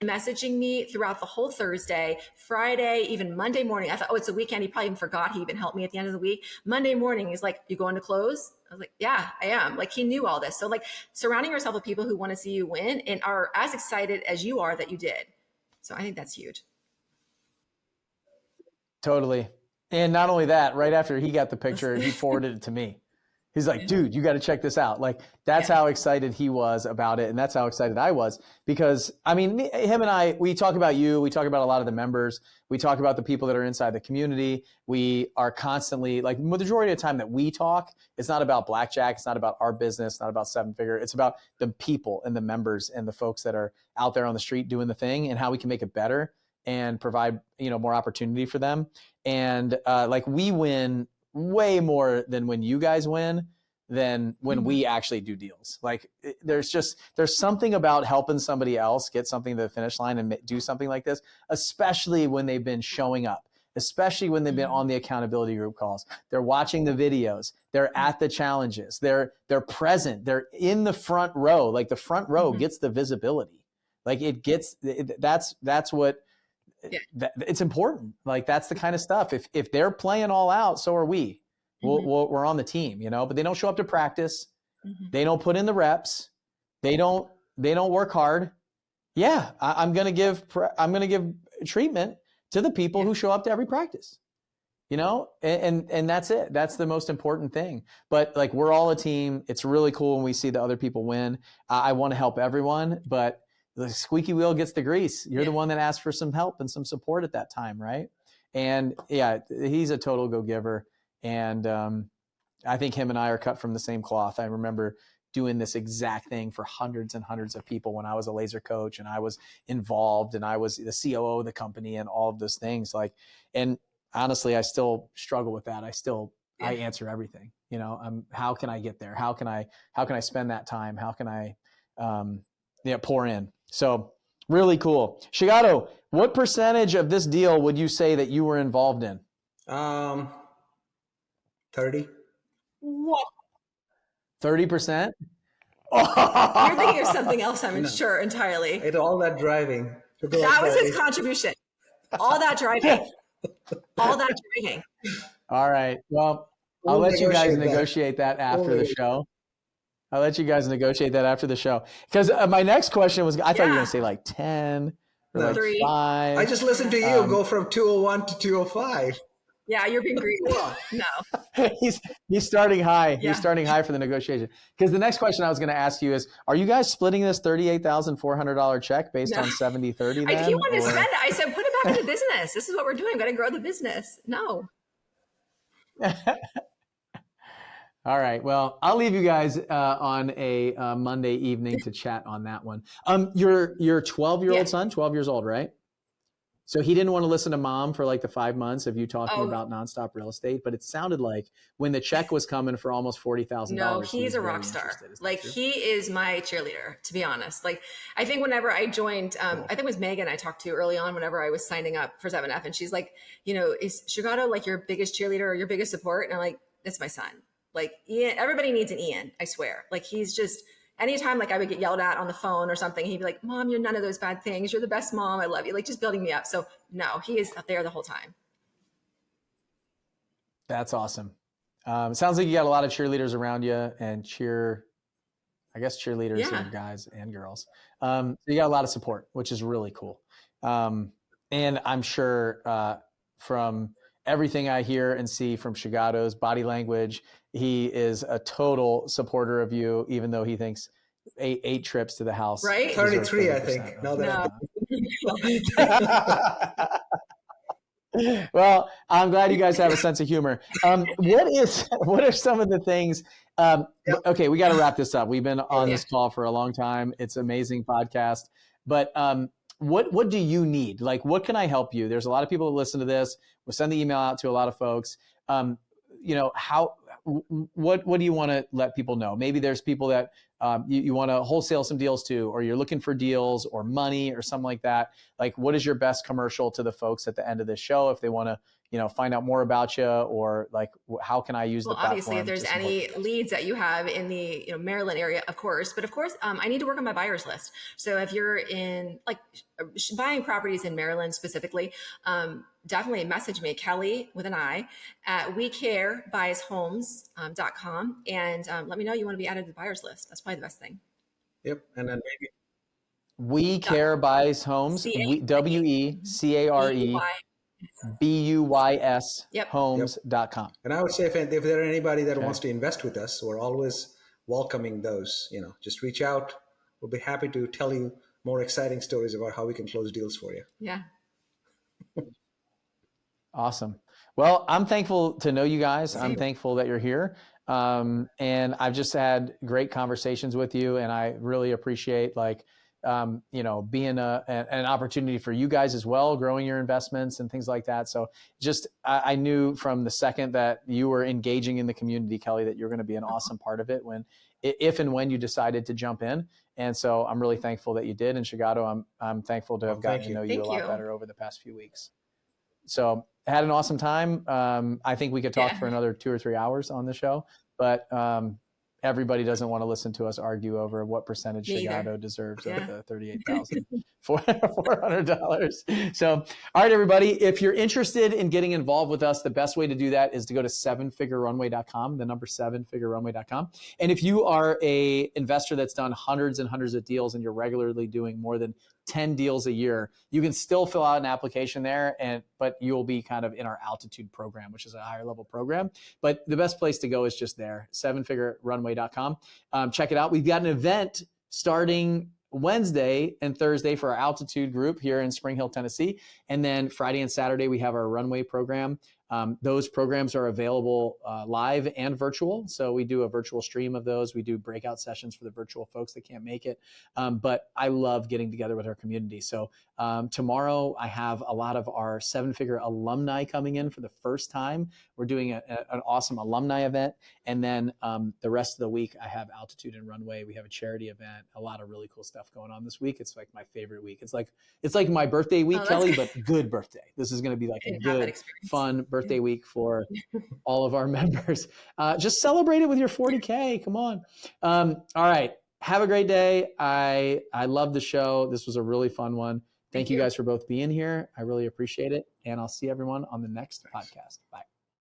messaging me throughout the whole Thursday, Friday, even Monday morning. I thought, oh, it's a weekend. He probably even forgot he even helped me at the end of the week. Monday morning, he's like, you going to close? I was like, yeah, I am. Like he knew all this. So like surrounding yourself with people who want to see you win and are as excited as you are that you did. So I think that's huge. Totally. And not only that, right after he got the picture, he forwarded it to me. He's like, dude, you got to check this out. Like, that's how excited he was about it. And that's how excited I was, because I mean, him and I, we talk about you, we talk about a lot of the members, we talk about the people that are inside the community. We are constantly, like, the majority of the time that we talk, it's not about blackjack. It's not about our business, not about Seven Figure. It's about the people and the members and the folks that are out there on the street doing the thing and how we can make it better and provide, more opportunity for them. And like we win way more than when you guys win than when we actually do deals. Like there's something about helping somebody else get something to the finish line and do something like this, especially when they've been showing up, especially when they've been on the accountability group calls. They're watching the videos. They're at the challenges. They're present. They're in the front row. Like the front row gets the visibility. Like that's what, it's important. Like that's the kind of stuff. If they're playing all out, so are we. We're on the team, but they don't show up to practice. They don't put in the reps. They don't work hard. Yeah, I'm gonna give treatment to the people who show up to every practice. And that's it. That's the most important thing. But like we're all a team. It's really cool when we see the other people win. I want to help everyone, but the squeaky wheel gets the grease. You're the one that asked for some help and some support at that time, right? And yeah, he's a total go-giver. And I think him and I are cut from the same cloth. I remember doing this exact thing for hundreds and hundreds of people when I was a laser coach and I was involved and I was the COO of the company and all of those things. Like, and honestly, I still struggle with that. I answer everything. How can I get there? How can I spend that time? How can I pour in? So really cool. Sugato, what percentage of this deal would you say that you were involved in? 30. What? 30%? You're thinking of something else, I'm sure, entirely. All that driving. That was his contribution. All that driving. All that driving. All right. Well, I'll let you guys negotiate that after the show. I'll let you guys negotiate that after the show. Because my next question was, I thought you were going to say like 10 or like 5. I just listened to you go from 201 to 205. Yeah, you're being greedy. No. he's starting high. Yeah. He's starting high for the negotiation. Because the next question I was going to ask you is, are you guys splitting this $38,400 check based on 70-30 then? If you want to spend it, I said, put it back into business. This is what we're doing. We've got to grow the business. No. All right. Well, I'll leave you guys on a Monday evening to chat on that one. Your 12-year-old son, 12 years old, right? So he didn't want to listen to mom for like the 5 months of you talking about nonstop real estate, but it sounded like when the check was coming for almost $40,000. No, he's a rock star. Like he is my cheerleader, to be honest. Like I think whenever I joined, I think it was Megan I talked to early on whenever I was signing up for 7F, and she's like, is Sugato like your biggest cheerleader or your biggest support? And I'm like, that's my son. Like Ian, everybody needs an Ian, I swear. Like he's just, anytime like I would get yelled at on the phone or something, he'd be like, Mom, you're none of those bad things. You're the best mom. I love you. Like just building me up. So no, he is there the whole time. That's awesome. It sounds like you got a lot of cheerleaders around you and cheerleaders are guys and girls. So you got a lot of support, which is really cool. And I'm sure from everything I hear and see from Sugato's body language, he is a total supporter of you, even though he thinks eight trips to the house. Right? 33, I think. No. Well, I'm glad you guys have a sense of humor. What are some of the things? Okay, we got to wrap this up. We've been on this call for a long time. It's an amazing podcast. But what do you need? Like, what can I help you? There's a lot of people that listen to this. We'll send the email out to a lot of folks. What do you want to let people know? Maybe there's people that you want to wholesale some deals to, or you're looking for deals or money or something like that. Like, what is your best commercial to the folks at the end of this show if they want to, find out more about you, or like, how can I use the platform? Obviously, if there's any leads that you have in the Maryland area, of course. But of course, I need to work on my buyers list. So if you're in like buying properties in Maryland specifically, definitely message me, Kelli with an I, at wecarebuyshomes.com, and let me know you want to be added to the buyers list. That's probably the best thing. Yep, and then maybe We Care Buys Homes, WECARE. BUYS homes.com. And I would say if there are anybody that wants to invest with us, we're always welcoming those. Just reach out. We'll be happy to tell you more exciting stories about how we can close deals for you. Yeah. Awesome. Well, I'm thankful to know you guys. I'm thankful that you're here. And I've just had great conversations with you, and I really appreciate being an opportunity for you guys as well, growing your investments and things like that. So I knew from the second that you were engaging in the community, Kelli, that you're going to be an awesome part of it if and when you decided to jump in. And so I'm really thankful that you did. And Sugato, I'm thankful to have gotten to know you a lot better over the past few weeks. So I had an awesome time. I think we could talk for another 2 or 3 hours on the show, but everybody doesn't want to listen to us argue over what percentage Sugato deserves of the $38,400. So, all right, everybody, if you're interested in getting involved with us, the best way to do that is to go to 7figurerunway.com, the number 7figurerunway.com. And if you are a investor that's done hundreds and hundreds of deals and you're regularly doing more than 10 deals a year, you can still fill out an application there, but you'll be kind of in our altitude program, which is a higher level program. But the best place to go is just there, 7figurerunway.com. Check it out. We've got an event starting Wednesday and Thursday for our altitude group here in Spring Hill, Tennessee. And then Friday and Saturday, we have our runway program. Those programs are available live and virtual. So we do a virtual stream of those. We do breakout sessions for the virtual folks that can't make it. But I love getting together with our community. So tomorrow I have a lot of our 7-figure alumni coming in for the first time. We're doing an awesome alumni event. And then the rest of the week I have Altitude and Runway. We have a charity event, a lot of really cool stuff going on this week. It's like my favorite week. It's like my birthday week, Kelli, but good birthday. This is going to be like a good, fun birthday week for all of our members. Just celebrate it with your 40K. Come on. All right. Have a great day. I love the show. This was a really fun one. Thank you guys for both being here. I really appreciate it. And I'll see everyone on the next podcast. Bye.